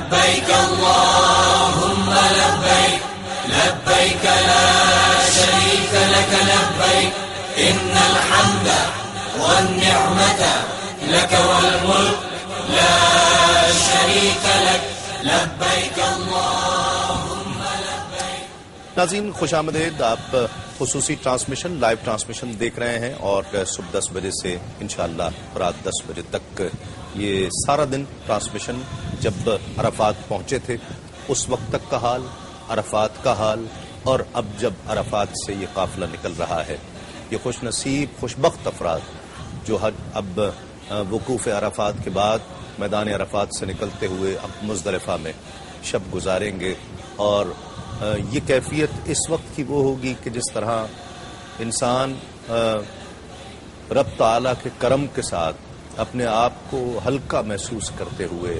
لبيك اللهم لبيك لبيك لا شريك لك لبيك إن الحمد والنعمة لك والملك لا شريك لك لبيك اللهم لبيك. ناظرین خوش آمدید. آپ خصوصی ٹرانسمیشن لائیو ٹرانسمیشن دیکھ رہے ہیں اور صبح 10 بجے سے انشاءاللہ رات 10 بجے تک یہ سارا دن ٹرانسمیشن جب عرفات پہنچے تھے اس وقت تک کا حال، عرفات کا حال، اور اب جب عرفات سے یہ قافلہ نکل رہا ہے، یہ خوش نصیب خوشبخت افراد جو اب وقوف عرفات کے بعد میدان عرفات سے نکلتے ہوئے اب مزدلفہ میں شب گزاریں گے. اور یہ کیفیت اس وقت کی وہ ہوگی کہ جس طرح انسان رب تعالیٰ کے کرم کے ساتھ اپنے آپ کو ہلکا محسوس کرتے ہوئے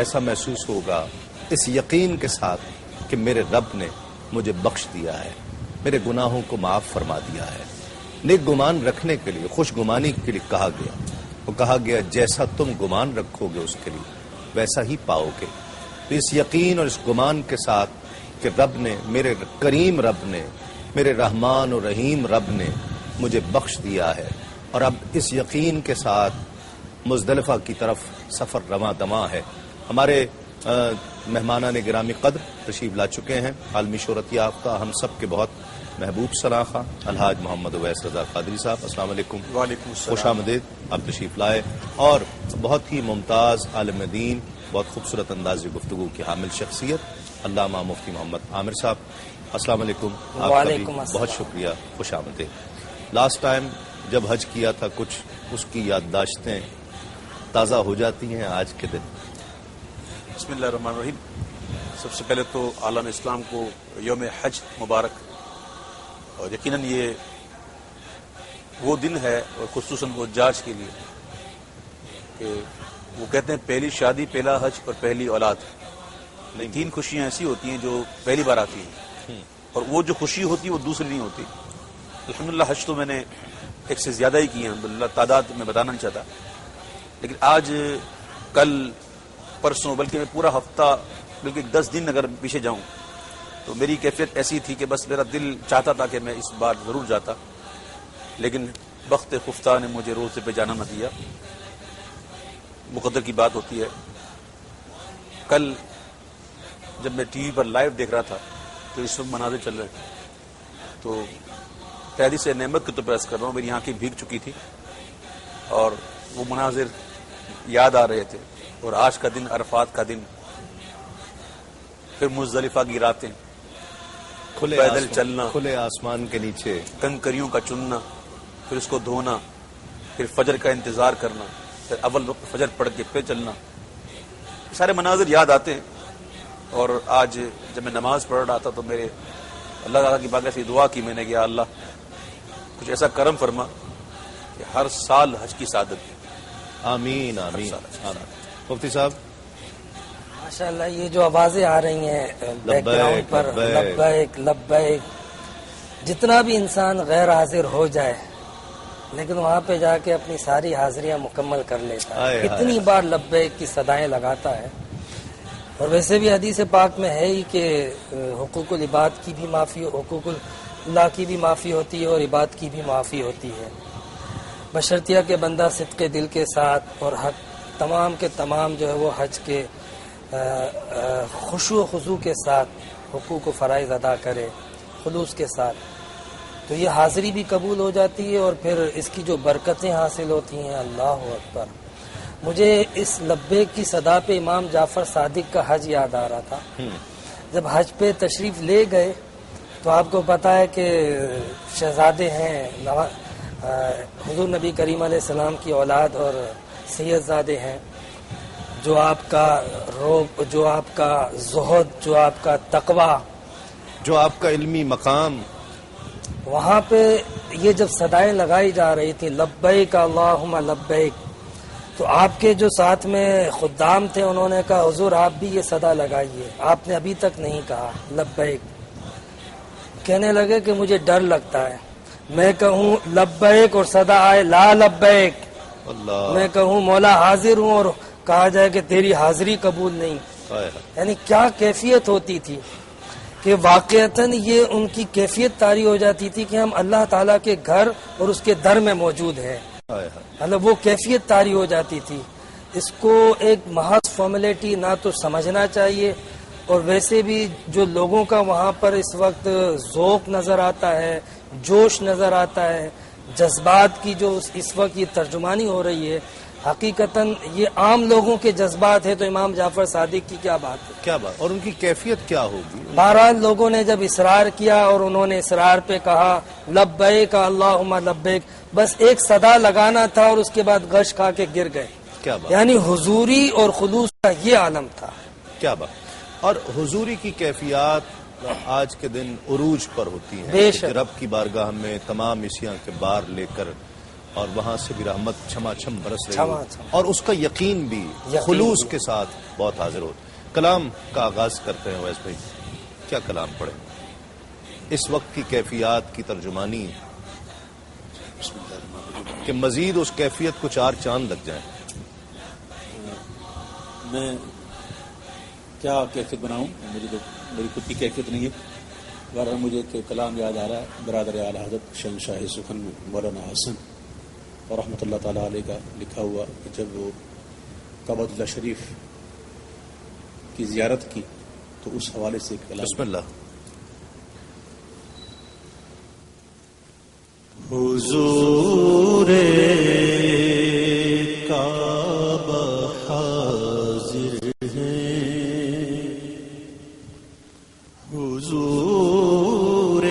ایسا محسوس ہوگا اس یقین کے ساتھ کہ میرے رب نے مجھے بخش دیا ہے، میرے گناہوں کو معاف فرما دیا ہے. نیک گمان رکھنے کے لیے، خوش گمانی کے لیے کہا گیا، وہ کہا گیا جیسا تم گمان رکھو گے اس کے لیے ویسا ہی پاؤ گے. تو اس یقین اور اس گمان کے ساتھ کہ رب نے، میرے کریم رب نے، میرے رحمان و رحیم رب نے مجھے بخش دیا ہے، اور اب اس یقین کے ساتھ مزدلفہ کی طرف سفر رواں دواں ہے. ہمارے مہمانان گرامی قدر تشریف لا چکے ہیں. عالمی شہرت یافتہ ہم سب کے بہت محبوب سراخا الحاج محمد اویس رضا قادری صاحب، السلام علیکم. وعلیکم السلام. خوش آمدید. آپ تشریف لائے. اور بہت ہی ممتاز عالم دین، بہت خوبصورت انداز گفتگو کی حامل شخصیت علامہ مفتی محمد عامر صاحب، السلام علیکم. آپ کا بھی بہت شکریہ، خوش آمدید. لاسٹ ٹائم جب حج کیا تھا کچھ اس کی یادداشتیں تازہ ہو جاتی ہیں آج کے دن. بسم اللہ الرحمن الرحیم. سب سے پہلے تو عالم اسلام کو یوم حج مبارک. اور یقیناً یہ وہ دن ہے، اور خصوصاً وہ جاج کے لیے کہ وہ کہتے ہیں پہلی شادی، پہلا حج اور پہلی اولاد. تین خوشیاں ایسی ہوتی ہیں جو پہلی بار آتی ہیں، اور وہ جو خوشی ہوتی ہے وہ دوسری نہیں ہوتی. الحمدللہ حج تو میں نے ایک سے زیادہ ہی کی ہیں، الحمدللہ تعداد میں بتانا نہیں چاہتا، لیکن آج کل پرسوں بلکہ میں پورا ہفتہ بلکہ 10 دن اگر پیچھے جاؤں تو میری کیفیت ایسی تھی کہ بس میرا دل چاہتا تھا کہ میں اس بار ضرور جاتا، لیکن بخت خفتہ نے مجھے روزے پہ جانا نہ دیا. مقدر کی بات ہوتی ہے. کل جب میں ٹی وی پر لائیو دیکھ رہا تھا تو اس وقت مناظر چل رہے تھے، تو تحدیث نعمت کے تو پیش کر رہا ہوں، میری آنکھیں بھیگ چکی تھی اور وہ مناظر یاد آ رہے تھے. اور آج کا دن، عرفات کا دن، پھر مزدلفہ کی راتیں، پیدل چلنا، کھلے آسمان کے نیچے کنکریوں کا چننا، پھر اس کو دھونا، پھر فجر کا انتظار کرنا، پھر اول وقت فجر پڑھ کے پھر چلنا، سارے مناظر یاد آتے ہیں. اور آج جب میں نماز پڑھ رہا تھا تو میرے اللہ تعالیٰ کی بارگاہ سے دعا کی میں نے کہ یا اللہ کچھ ایسا کرم فرما کہ ہر سال حج کی سعادت دے. آمین آمین. مفتی صاحب ماشاءاللہ یہ جو آوازیں آ رہی ہیں بیک گراؤنڈ پر، لبیک لبیک، جتنا بھی انسان غیر حاضر ہو جائے لیکن وہاں پہ جا کے اپنی ساری حاضریاں مکمل کر لیتا ہے، اتنی بار لبیک کی صدائیں لگاتا ہے. اور ویسے بھی حدیث پاک میں ہے ہی کہ حقوق العباد کی بھی معافی، حقوق اللہ کی بھی معافی ہوتی ہے اور عباد کی بھی معافی ہوتی ہے، بشرطیہ کہ بندہ صدق دل کے ساتھ اور حق تمام کے تمام جو ہے وہ حج کے خشوع و خضوع کے ساتھ حقوق و فرائض ادا کرے خلوص کے ساتھ، تو یہ حاضری بھی قبول ہو جاتی ہے اور پھر اس کی جو برکتیں حاصل ہوتی ہیں. اللہ اکبر. مجھے اس لبیک کی صدا پہ امام جعفر صادق کا حج یاد آ رہا تھا. جب حج پہ تشریف لے گئے تو آپ کو پتا ہے کہ شہزادے ہیں، حضور نبی کریم علیہ السلام کی اولاد اور سید زادے ہیں، جو آپ کا روب، جو آپ کا زہد، جو آپ کا تقوی، جو آپ کا علمی مقام، وہاں پہ یہ جب صدائیں لگائی جا رہی تھی لبیک اللہم لبیک، تو آپ کے جو ساتھ میں خدام تھے انہوں نے کہا حضور آپ بھی یہ صدا لگائیے، آپ نے ابھی تک نہیں کہا لبیک. کہنے لگے کہ مجھے ڈر لگتا ہے، میں کہوں لبیک اور صدا آئے لا لبیک، اللہ، میں کہوں مولا حاضر ہوں اور کہا جائے کہ تیری حاضری قبول نہیں. یعنی کیا کیفیت ہوتی تھی کہ واقعتاً یہ ان کی کیفیت طاری ہو جاتی تھی کہ ہم اللہ تعالیٰ کے گھر اور اس کے در میں موجود ہیں. مطلب وہ کیفیت طاری ہو جاتی تھی. اس کو ایک محض فارمیلٹی نہ تو سمجھنا چاہیے، اور ویسے بھی جو لوگوں کا وہاں پر اس وقت ذوق نظر آتا ہے، جوش نظر آتا ہے، جذبات کی جو اس وقت یہ ترجمانی ہو رہی ہے، حقیقتاً یہ عام لوگوں کے جذبات ہے تو امام جعفر صادق کی کیا بات ہے، کیا بات، اور ان کی کیفیت کیا ہوگی؟ بہرحال لوگوں نے جب اصرار کیا اور انہوں نے اصرار پہ کہا لبیک اللہم لبیک، بس ایک صدا لگانا تھا اور اس کے بعد غش کھا کے گر گئے. کیا بات، یعنی حضوری اور خلوص کا یہ عالم تھا. کیا بات. اور حضوری کی کیفیات آج کے دن عروج پر ہوتی ہیں. بے شک. رب کی بارگاہ میں تمام عیسیاں کے بار لے کر اور وہاں سے بھی رحمت چھما چھم برس رہی ہے، اور اس کا یقین بھی خلوص کے ساتھ بہت حاضر ہو. کلام کا آغاز کرتے ہیں. ویس بھائی کیا کلام پڑھیں اس وقت کی کیفیات کی ترجمانی کہ مزید اس کیفیت کو چار چاند لگ جائیں؟ میں کیا کیفیت بناؤں، میری خود کی کیفیت نہیں ہے. بہرحال مجھے ایک کلام یاد آ رہا ہے برادر اعلیٰ حضرت شہنشاہ سخن مولانا حسن اور رحمۃ اللہ تعالیٰ علیہ کا لکھا ہوا کہ جب وہ کعبۃ اللہ شریف کی زیارت کی تو اس حوالے سے کلام. بسم اللہ. حضور کعبہ حاضر ہے، حضور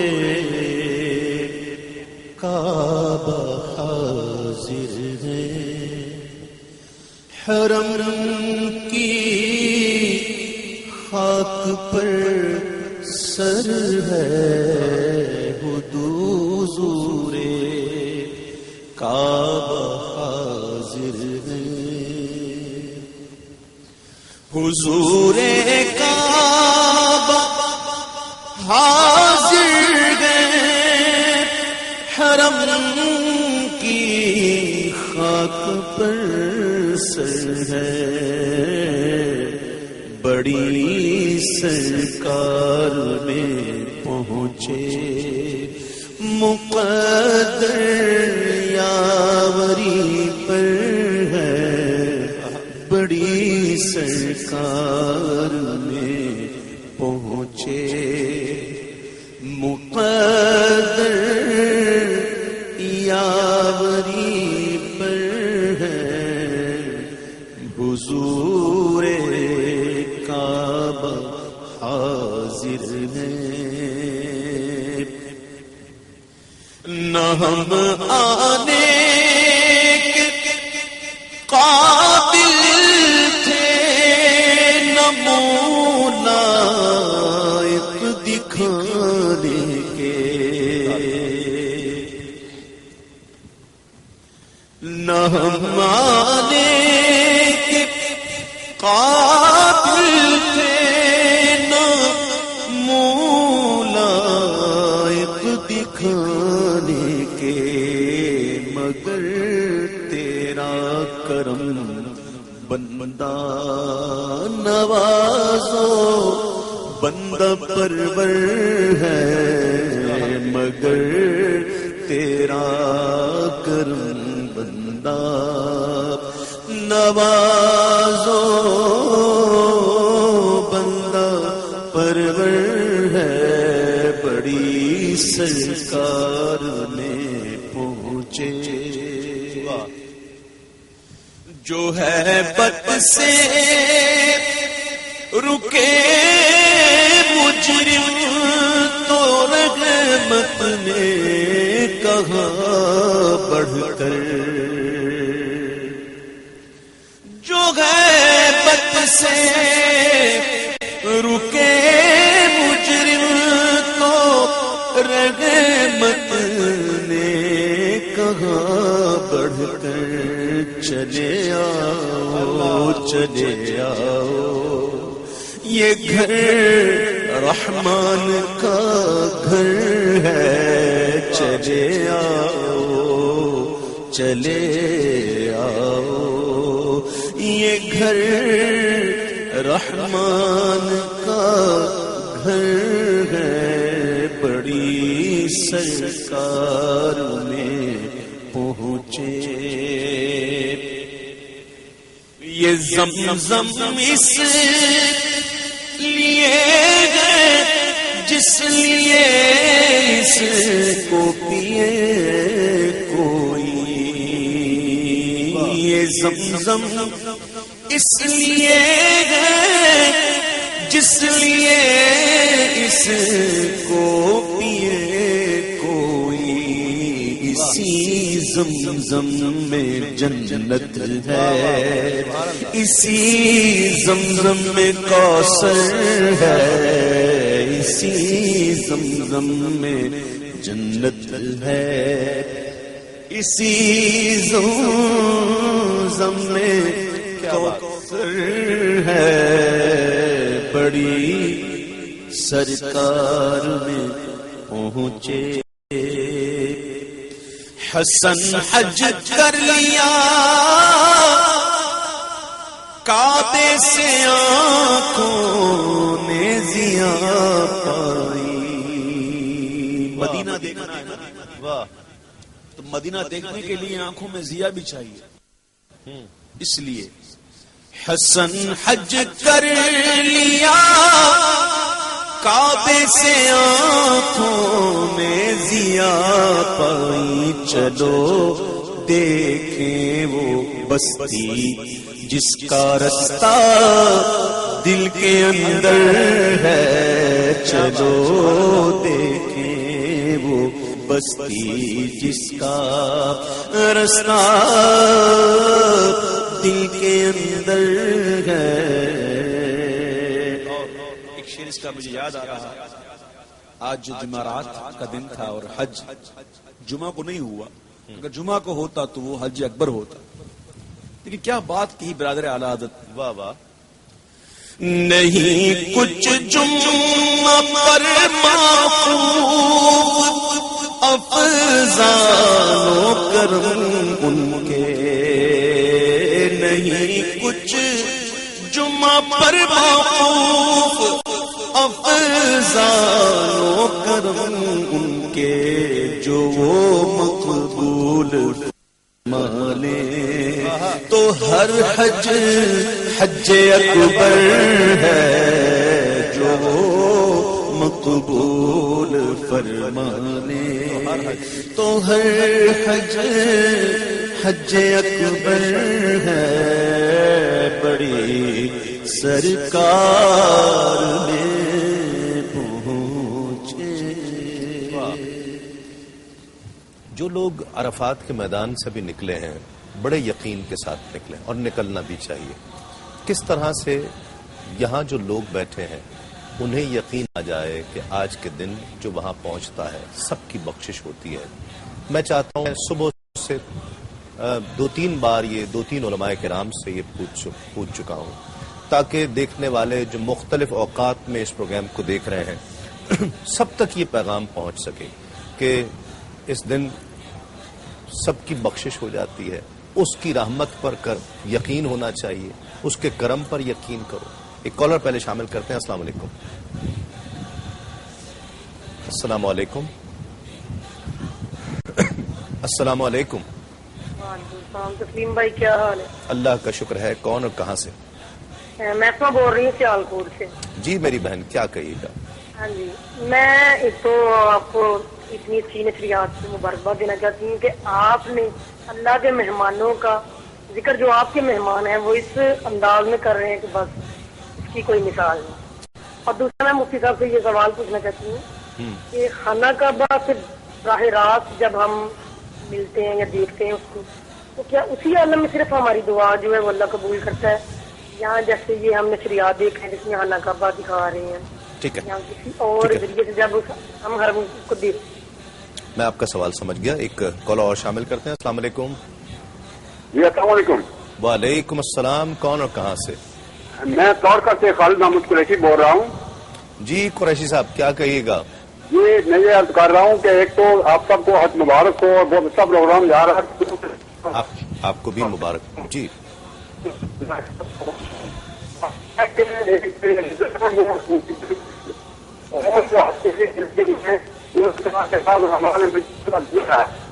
کعبہ حاضر ہے، حرم کی خاک پر سر ہے، حضور کعبہ حاضر ہے، حضور کعبہ حاضر ہے، حرم کی خاک پر سر ہے، بڑی سرکار میں پہنچے مقدر یاوری پر ہے، بڑی سرکار میں پہنچے مقدر یاوری پر ہے، حضور کعبہ حاضر ہے. نہ ہم آنے کے قابل تھے، نہ منہ لائق دکھانے کے، نہ ہم آنے کے قابل تھے، نہ منہ لائق دکھانے کے، مگر تیرا کرم بندہ نوازو بندہ پرور ہے، مگر تیرا کرم بندہ نوازو بندہ پرور ہے، بڑی سرکار میں پہنچے. جو ہے بد سے رکے مجرم تو رحمت نے کہاں بڑھ کر، جو ہے بد سے رکے مجرم تو رحمت نے کہاں بڑھ کر، چلے آؤ چلے آؤ یہ گھر رحمان کا گھر ہے، چلے آؤ چلے آؤ یہ گھر رحمان کا گھر ہے، بڑی سرکار میں پہنچے. یہ زمزم اس لیے ہے جس لیے اس کو پیے کوئی. یہ زمزم اس لیے ہے جس لیے اس کو پیے کوئی. اسی زمزم میں جنت ہے، اسی زمزم میں کوثر ہے، اسی زمزم میں جنت ہے، اسی زمزم میں کوثر ہے. بڑی سرکار میں پہنچے. حسن حج کر لیا کعبے سے آنکھوں نے ضیا پائی. مدینہ دیکھنا ہے نا، واہ. تو مدینہ دیکھنے کے لیے آنکھوں میں ضیا بھی چاہیے. اس لیے حسن حج کر لیا کعبے سے آنکھوں میں ضیا پائی. چلو دیکھیں وہ بستی جس کا رستہ دل کے اندر ہے. چلو دیکھیں وہ بستی جس کا رستہ دل کے اندر ہے. ایک شعر اس کا مجھے یاد آ رہا، آج جو جمعرات کا دن تھا اور حج جمعہ کو نہیں ہوا، اگر جمعہ کو ہوتا تو وہ حج اکبر ہوتا. لیکن کیا بات کی برادر اعلی حضرت. واہ واہ. نہیں کچھ جمعہ پر معقول افضال و کرم ان کے. نہیں کچھ جمعہ پر معقول افضال و کرم ان کے جو وہ مقبول مانے. تو ہر حج حج اکبر ہے جو مقبول فرمانے. تو ہر حج حج اکبر ہے، بڑی سرکار میں پہنچے. جو لوگ عرفات کے میدان سے بھی نکلے ہیں بڑے یقین کے ساتھ نکلے اور نکلنا بھی چاہیے. کس طرح سے یہاں جو لوگ بیٹھے ہیں انہیں یقین آ جائے کہ آج کے دن جو وہاں پہنچتا ہے سب کی بخشش ہوتی ہے. میں چاہتا ہوں صبح سے دو تین بار یہ دو تین علماء کرام سے یہ پوچھ چکا ہوں تاکہ دیکھنے والے جو مختلف اوقات میں اس پروگرام کو دیکھ رہے ہیں سب تک یہ پیغام پہنچ سکے کہ اس دن سب کی بخشش ہو جاتی ہے. اس کی رحمت پر یقین ہونا چاہیے، اس کے کرم پر یقین کرو. ایک کالر پہلے شامل کرتے ہیں. السلام علیکم. السلام علیکم. السلام علیکم. وعلیکم السلام. تسلیم بھائی کیا حال ہے؟ اللہ کا شکر ہے. کون اور کہاں سے؟ میں بول رہی ہوں سیال کوٹ سے. جی میری بہن کیا کہیے گا؟ ہاں جی، میں ایک تو آپ کو اتنی اچھی نشریات سے مبارکباد دینا چاہتی ہوں کہ آپ نے اللہ کے مہمانوں کا ذکر، جو آپ کے مہمان ہیں وہ اس انداز میں کر رہے ہیں کہ بس اس کی کوئی مثال نہیں. اور دوسرا میں مفتی صاحب سے یہ سوال پوچھنا چاہتی ہوں کہ خانہ کعبہ سے براہ راست جب ہم ملتے ہیں یا دیکھتے ہیں اس کو، تو کیا اسی عالم میں صرف ہماری دعا جو ہے وہ اللہ قبول کرتا ہے، یہاں جیسے یہ ہم نشریات دیکھ رہے ہیں جس میں خانہ کعبہ دکھا رہے ہیں، ٹھیک ہے، یا کسی اور ذریعے سے جب ہم ہر کو دیکھتے ہیں؟ میں آپ کا سوال سمجھ گیا. ایک کالر اور شامل کرتے ہیں. السلام علیکم. جی السلام علیکم. وعلیکم السلام. کون اور کہاں سے؟ میں تورکا سے خالد محمود قریشی بول رہا ہوں. جی قریشی صاحب کیا کہیے گا؟ یہ میں یہ عرض کر رہا ہوں کہ ایک تو آپ سب کو حج مبارک ہو اور بہت اچھا پروگرام جا رہا ہے. آپ کو بھی مبارک. جی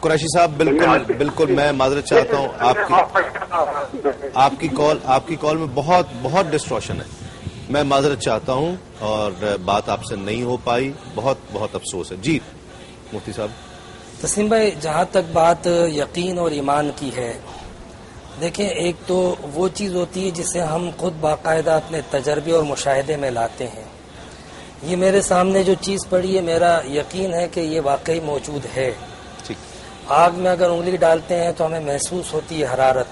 قریشی صاحب بالکل میں معذرت چاہتا ہوں، آپ کی کال میں بہت ڈسٹورشن ہے، میں معذرت چاہتا ہوں اور بات آپ سے نہیں ہو پائی، بہت افسوس ہے. جی مفتی صاحب. تسلیم بھائی، جہاں تک بات یقین اور ایمان کی ہے، دیکھیں ایک تو وہ چیز ہوتی ہے جسے ہم خود باقاعدہ اپنے تجربے اور مشاہدے میں لاتے ہیں. یہ میرے سامنے جو چیز پڑی ہے، میرا یقین ہے کہ یہ واقعی موجود ہے. آگ میں اگر انگلی ڈالتے ہیں تو ہمیں محسوس ہوتی ہے حرارت.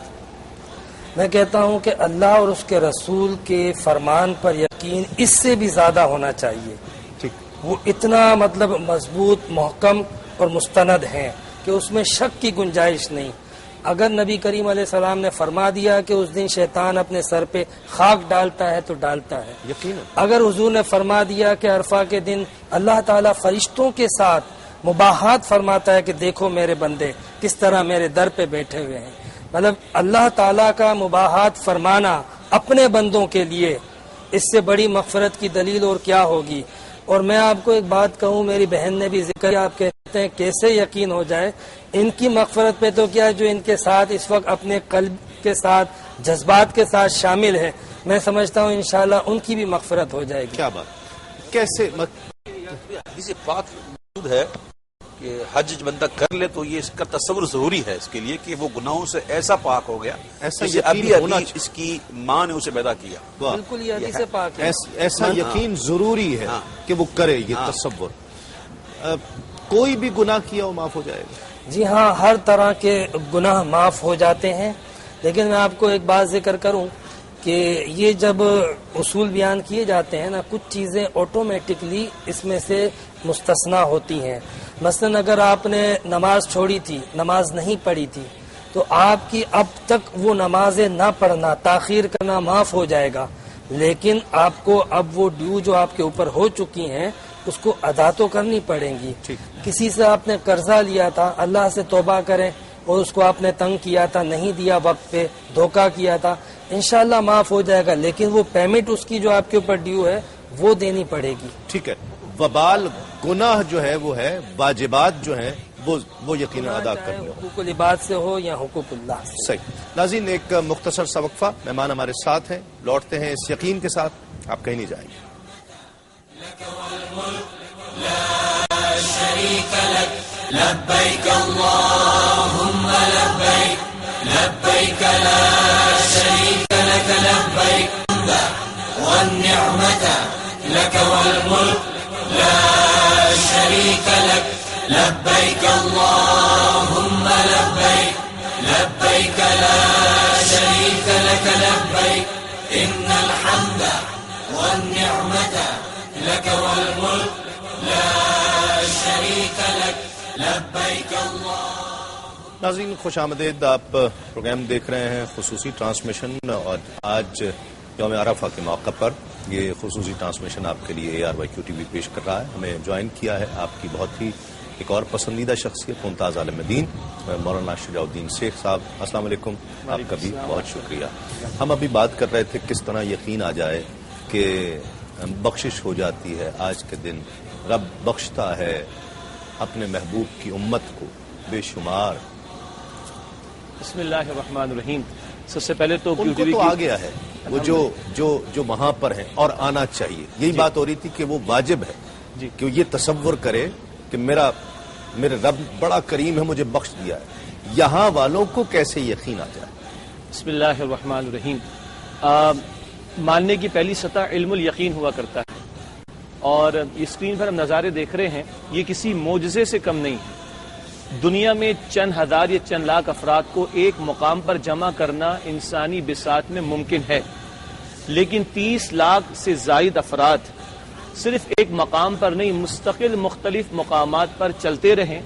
میں کہتا ہوں کہ اللہ اور اس کے رسول کے فرمان پر یقین اس سے بھی زیادہ ہونا چاہیے. وہ اتنا مضبوط، محکم اور مستند ہیں کہ اس میں شک کی گنجائش نہیں. اگر نبی کریم علیہ السلام نے فرما دیا کہ اس دن شیطان اپنے سر پہ خاک ڈالتا ہے تو ڈالتا ہے. یقین اگر حضور نے فرما دیا کہ عرفہ کے دن اللہ تعالیٰ فرشتوں کے ساتھ مباحات فرماتا ہے کہ دیکھو میرے بندے کس طرح میرے در پہ بیٹھے ہوئے ہیں، اللہ تعالیٰ کا مباحات فرمانا اپنے بندوں کے لیے، اس سے بڑی مغفرت کی دلیل اور کیا ہوگی. اور میں آپ کو ایک بات کہوں، میری بہن نے بھی ذکر کیا، آپ کہتے ہیں کیسے یقین ہو جائے ان کی مغفرت پہ، تو کیا جو ان کے ساتھ اس وقت اپنے قلب کے ساتھ جذبات کے ساتھ شامل ہے، میں سمجھتا ہوں انشاءاللہ ان کی بھی مغفرت ہو جائے گی. کیا بات، کیسے حدیث پاک موجود ہے کہ حج بندہ کر لے تو یہ اس کا تصور ضروری ہے اس کے لیے کہ وہ گناہوں سے ایسا پاک ہو گیا ایسا ابھی اس کی ماں نے اسے پیدا کیا. بالکل یہ حدیث پاک ہے. ایسا یقین ضروری ہے کہ وہ کرے یہ تصور. کوئی بھی گناہ کیا وہ معاف ہو جائے گا. جی ہاں، ہر طرح کے گناہ معاف ہو جاتے ہیں. لیکن میں آپ کو ایک بات ذکر کروں کہ یہ جب اصول بیان کیے جاتے ہیں نا، کچھ چیزیں آٹومیٹکلی اس میں سے مستثنا ہوتی ہیں. مثلا اگر آپ نے نماز چھوڑی تھی، نماز نہیں پڑھی تھی، تو آپ کی اب تک وہ نمازیں نہ پڑھنا، تاخیر کرنا معاف ہو جائے گا. لیکن آپ کو اب وہ ڈیو جو آپ کے اوپر ہو چکی ہیں اس کو ادا تو کرنی پڑیں گی. کسی سے آپ نے قرضہ لیا تھا، اللہ سے توبہ کریں، اور اس کو آپ نے تنگ کیا تھا، نہیں دیا وقت پہ، دھوکہ کیا تھا، انشاءاللہ معاف ہو جائے گا. لیکن وہ پیمنٹ اس کی جو آپ کے اوپر ڈیو ہے وہ دینی پڑے گی. ٹھیک ہے. وبال گناہ جو ہے وہ ہے، واجبات جو ہیں وہ یقیناً ادا کرنے، حقوق العباد سے ہو یا حقوق اللہ سے. صحیح. ناظرین ایک مختصر سا وقفہ، مہمان ہمارے ساتھ ہیں، لوٹتے ہیں اس یقین کے ساتھ، آپ کہیں نہیں جائیں گے. لبيك اللهم لبيك لبيك لا شريك لك لبيك والنعمة لك والملك لا شريك لك لبيك اللهم لبيك لبيك لا شريك لك لبيك إن الحمد والنعمة لك والملك لا شريك لك لبيك الله. ناظرین خوش آمدید. آپ پروگرام دیکھ رہے ہیں خصوصی ٹرانسمیشن، اور آج یوم عرفہ کے موقع پر یہ خصوصی ٹرانسمیشن آپ کے لیے ARYQ TV پیش کر رہا ہے. ہمیں جوائن کیا ہے آپ کی بہت ہی ایک اور پسندیدہ شخصیت، ممتاز عالم دین مولانا شجاع الدین شیخ صاحب. السلام علیکم. آپ کا بھی بہت شکریہ. ہم ابھی بات کر رہے تھے کس طرح یقین آ جائے کہ بخشش ہو جاتی ہے. آج کے دن رب بخشتا ہے اپنے محبوب کی امت کو بے شمار. بسم اللہ الرحمن الرحیم. سب سے پہلے تو ان کو تو آ گیا ہے وہ جو وہاں پر ہیں اور آنا چاہیے. یہی بات ہو رہی تھی کہ وہ واجب ہے کہ یہ تصور کرے کہ میرے رب بڑا کریم ہے، مجھے بخش دیا ہے. یہاں والوں کو کیسے یقین آ جائے؟ بسم اللہ الرحمن الرحیم. ماننے کی پہلی سطح علم الیقین ہوا کرتا ہے، اور اسکرین پر ہم نظارے دیکھ رہے ہیں، یہ کسی معجزے سے کم نہیں ہے. دنیا میں چند ہزار یا چند لاکھ افراد کو ایک مقام پر جمع کرنا انسانی بساط میں ممکن ہے، لیکن 30 لاکھ سے زائد افراد صرف ایک مقام پر نہیں، مستقل مختلف مقامات پر چلتے رہیں،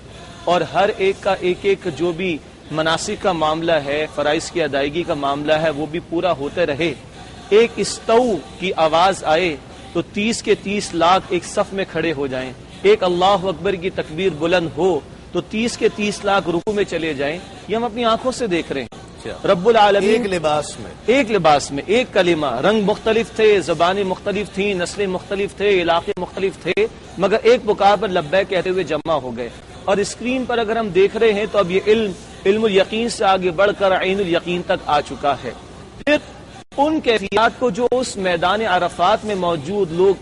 اور ہر ایک کا ایک جو بھی مناسک کا معاملہ ہے، فرائض کی ادائیگی کا معاملہ ہے، وہ بھی پورا ہوتے رہے. ایک استو کی آواز آئے تو 30 کے 30 لاکھ ایک صف میں کھڑے ہو جائیں. ایک اللہ اکبر کی تکبیر بلند ہو تو 30 کے 30 لاکھ رکوع میں چلے جائیں. یہ ہم اپنی آنکھوں سے دیکھ رہے ہیں. رب العالمین ایک لباس میں ایک کلمہ، رنگ مختلف تھے، زبانیں مختلف تھیں، نسلیں مختلف تھے، علاقے مختلف تھے، مگر ایک پکار پر لبیک کہتے ہوئے جمع ہو گئے. اور اسکرین پر اگر ہم دیکھ رہے ہیں تو اب یہ علم الیقین سے آگے بڑھ کر عین الیقین تک آ چکا ہے. پھر ان کیفیات کو جو اس میدان عرفات میں موجود لوگ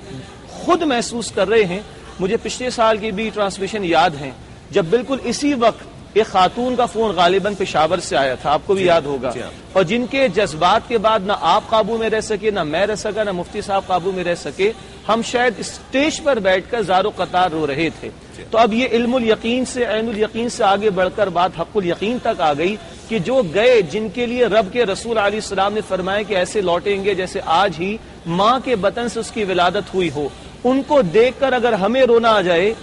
خود محسوس کر رہے ہیں. مجھے پچھلے سال کی بھی ٹرانسمیشن یاد ہیں جب بالکل اسی وقت ایک خاتون کا فون غالباً پشاور سے آیا تھا، آپ کو بھی یاد ہوگا، اور جن کے جذبات کے بعد نہ آپ قابو میں رہ سکے، نہ میں رہ سکا، نہ مفتی صاحب قابو میں رہ سکے. ہم شاید اسٹیج پر بیٹھ کر زار و قطار رو رہے تھے. تو اب یہ علم الیقین سے عین الیقین سے آگے بڑھ کر بات حق الیقین تک آ گئی کہ جو گئے، جن کے لیے رب کے رسول علیہ السلام نے فرمایا کہ ایسے لوٹیں گے جیسے آج ہی ماں کے بطن سے اس کی ولادت ہوئی ہو، ان کو دیکھ کر اگر ہمیں رونا آ جائے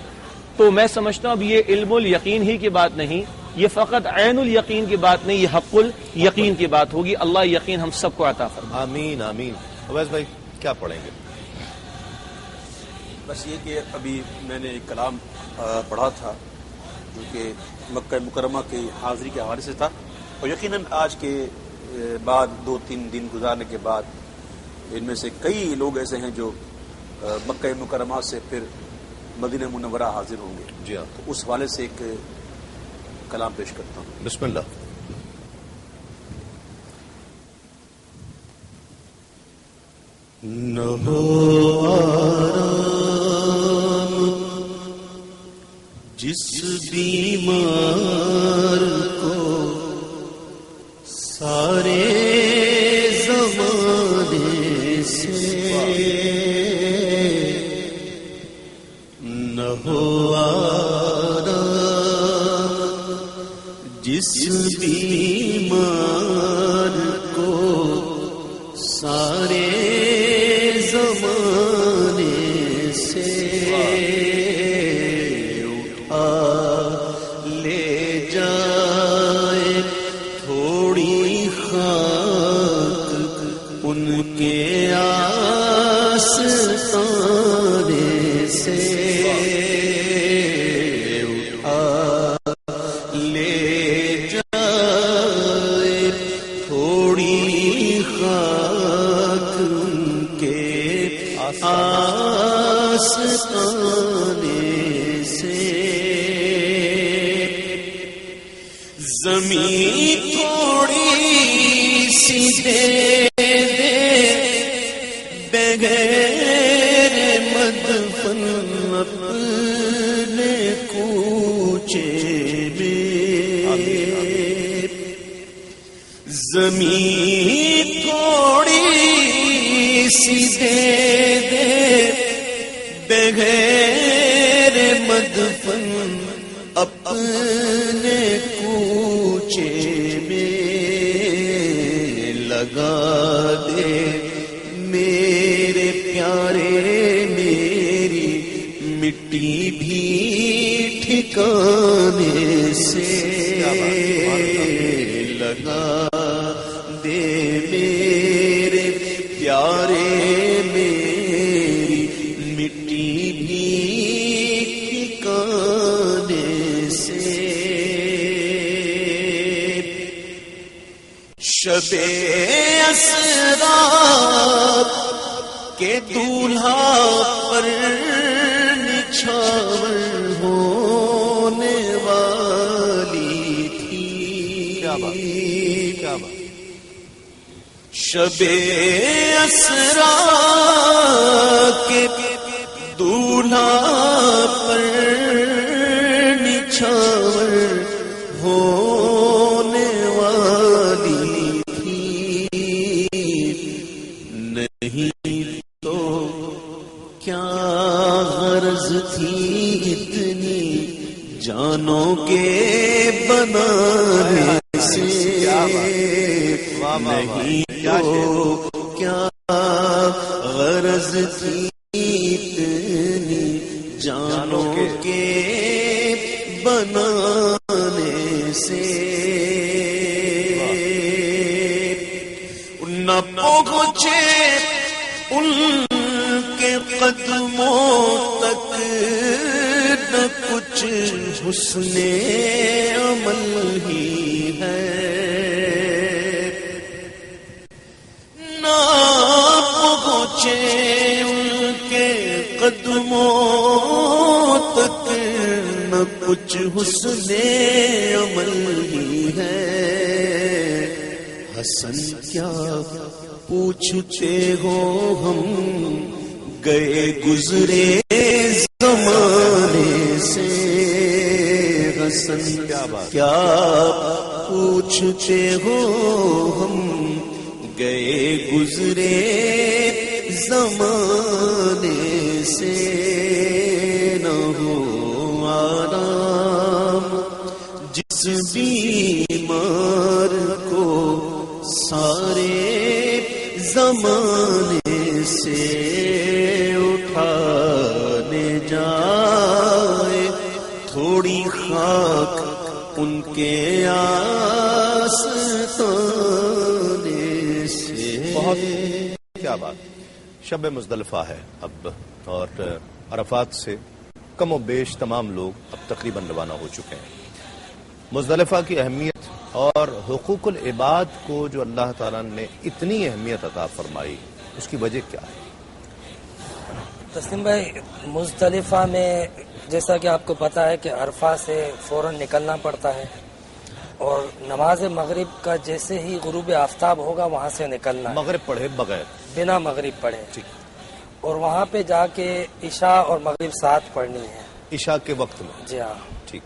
تو میں سمجھتا ہوں اب یہ علم الیقین ہی کی بات نہیں، یہ فقط عین الیقین کی بات نہیں، یہ حق الیقین کی بات ہوگی. اللہ یقین ہم سب کو عطا فرمائے. آمین آمین. اویس بھائی کیا پڑھیں گے؟ بس یہ کہ ابھی میں نے ایک کلام پڑھا تھا جو کہ مکہ مکرمہ کی حاضری کے حوالے سے تھا، اور یقیناً آج کے بعد 2-3 دن گزارنے کے بعد ان میں سے کئی لوگ ایسے ہیں جو مکہ مکرمہ سے پھر مدینہ منورہ حاضر ہوں گے. جی ہاں، تو اس حوالے سے ایک کلام پیش کرتا ہوں. بسم اللہ. نہ ہو آرام جس بیمار کو سارے زمانے سے، نہ ہو آرام جس بیمار کو سارے زمانے سے، اٹھا لے جائے تھوڑی خاک ان کے آستانے سے، زمین تھوڑی سی دے بغیر مدفن اپنے کوچے میں، زمین تھوڑی سی دے بغیر مدفن اپنے کوچے میں، لگا دے میرے پیارے میری مٹی بھی ٹھکانے سے، لگا دے میرے پیارے میری مٹی بھی ٹھکانے سے، شب اسرا کے دولہا پر نچھاور ہونے والی تھی، کیا بات، شب اسرا کے دولہا پر نچھاور ہونے والی تھی، نہیں تو کیا غرض تھی اتنی جانوں کے بنانے سے، نہیں تو کیا غرض تھی اتنی جانوں کے بنانے سے، نہ پہنچے ان کے قدموں تک نہ کچھ حسن عمل ہی ہے، قدموں تک نہ کچھ حسن عمل ہی ہے، حسن کیا پوچھتے ہو ہم گئے گزرے زمانے سے، حسن کیا پوچھتے ہو ہم گئے گزرے زمانے سے، نہ ہو آرام جس بیمار کو سارے زمانے سے اٹھانے جائے، تھوڑی خاک ان کے آستانے سے۔ بہت کیا بات، شب مزدلفہ ہے اب، اور عرفات سے کم و بیش تمام لوگ اب تقریباً روانہ ہو چکے ہیں۔ مزدلفہ کی اہمیت اور حقوق العباد کو جو اللہ تعالیٰ نے اتنی اہمیت عطا فرمائی، اس کی وجہ کیا ہے؟ تسلیم بھائی، مزدلفہ میں جیسا کہ آپ کو پتا ہے کہ عرفہ سے فوراً نکلنا پڑتا ہے، اور نماز مغرب کا جیسے ہی غروب آفتاب ہوگا وہاں سے نکلنا ہے، مغرب پڑھے بغیر، بنا مغرب پڑھے، اور وہاں پہ جا کے عشاء اور مغرب ساتھ پڑھنی ہے، عشاء کے وقت میں۔ جی ہاں، ٹھیک۔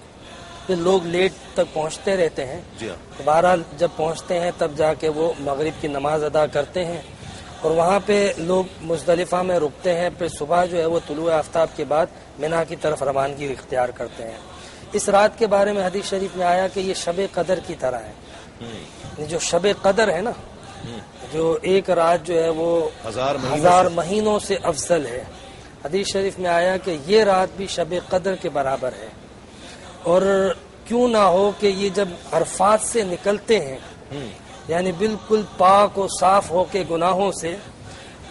پھر لوگ لیٹ تک پہنچتے رہتے ہیں، جی ہاں، بہرحال جب پہنچتے ہیں تب جا کے وہ مغرب کی نماز ادا کرتے ہیں، اور وہاں پہ لوگ مزدلفہ میں رکتے ہیں، پھر صبح جو ہے وہ طلوع آفتاب کے بعد منا کی طرف روانگی اختیار کرتے ہیں۔ اس رات کے بارے میں حدیث شریف میں آیا کہ یہ شب قدر کی طرح ہے، جو شب قدر ہے نا، جو ایک رات جو ہے وہ 1000 مہینوں سے افضل ہے۔ حدیث شریف میں آیا کہ یہ رات بھی شب قدر کے برابر ہے، اور کیوں نہ ہو کہ یہ جب عرفات سے نکلتے ہیں، یعنی بالکل پاک و صاف ہو کے گناہوں سے،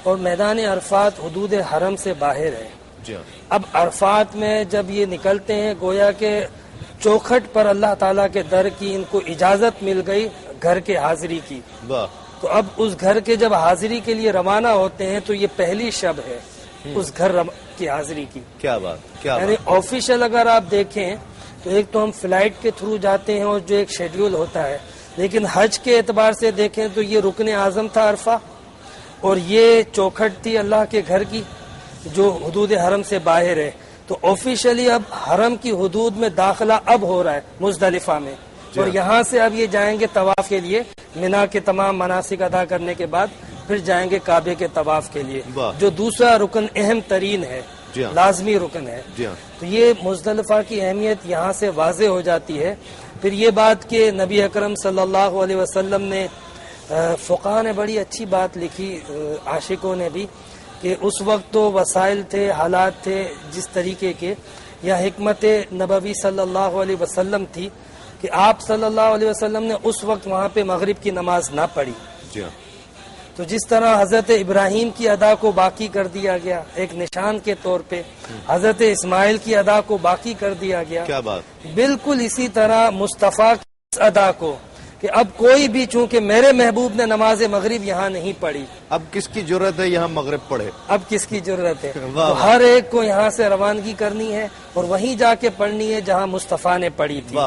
اور میدان عرفات حدود حرم سے باہر ہے۔ اب عرفات میں جب یہ نکلتے ہیں، گویا کہ چوکھٹ پر اللہ تعالیٰ کے در کی ان کو اجازت مل گئی گھر کے حاضری کی، تو اب اس گھر کے جب حاضری کے لیے روانہ ہوتے ہیں تو یہ پہلی شب ہے اس گھر کی حاضری کی۔ کیا بات، یعنی آفیشل اگر آپ دیکھیں تو ایک تو ہم فلائٹ کے تھرو جاتے ہیں اور جو ایک شیڈیول ہوتا ہے، لیکن حج کے اعتبار سے دیکھیں تو یہ رکن اعظم تھا عرفہ، اور یہ چوکھٹ تھی اللہ کے گھر کی جو حدود حرم سے باہر ہے۔ تو آفیشلی اب حرم کی حدود میں داخلہ اب ہو رہا ہے مزدلفہ میں، اور یہاں سے اب یہ جائیں گے طواف کے لیے، منا کے تمام مناسک ادا کرنے کے بعد پھر جائیں گے کعبے کے طواف کے لیے، جو دوسرا رکن اہم ترین ہے، لازمی رکن ہے۔ تو یہ مزدلفہ کی اہمیت یہاں سے واضح ہو جاتی ہے۔ پھر یہ بات کہ نبی اکرم صلی اللہ علیہ وسلم نے، فقہاء نے بڑی اچھی بات لکھی، عاشقوں نے بھی، کہ اس وقت تو وسائل تھے، حالات تھے جس طریقے کے، یا حکمت نبوی صلی اللہ علیہ وسلم تھی کہ آپ صلی اللہ علیہ وسلم نے اس وقت وہاں پہ مغرب کی نماز نہ پڑھی۔ تو جس طرح حضرت ابراہیم کی ادا کو باقی کر دیا گیا ایک نشان کے طور پہ، حضرت اسماعیل کی ادا کو باقی کر دیا گیا، کیا بات، بالکل اسی طرح مصطفیٰ کی ادا کو، کہ اب کوئی بھی چونکہ میرے محبوب نے نماز مغرب یہاں نہیں پڑھی، اب کس کی ضرورت ہے یہاں مغرب پڑھے؟ اب کس کی ضرورت ہے؟ تو ہر ایک کو یہاں سے روانگی کرنی ہے اور وہیں جا کے پڑھنی ہے جہاں مصطفیٰ نے پڑھی تھی۔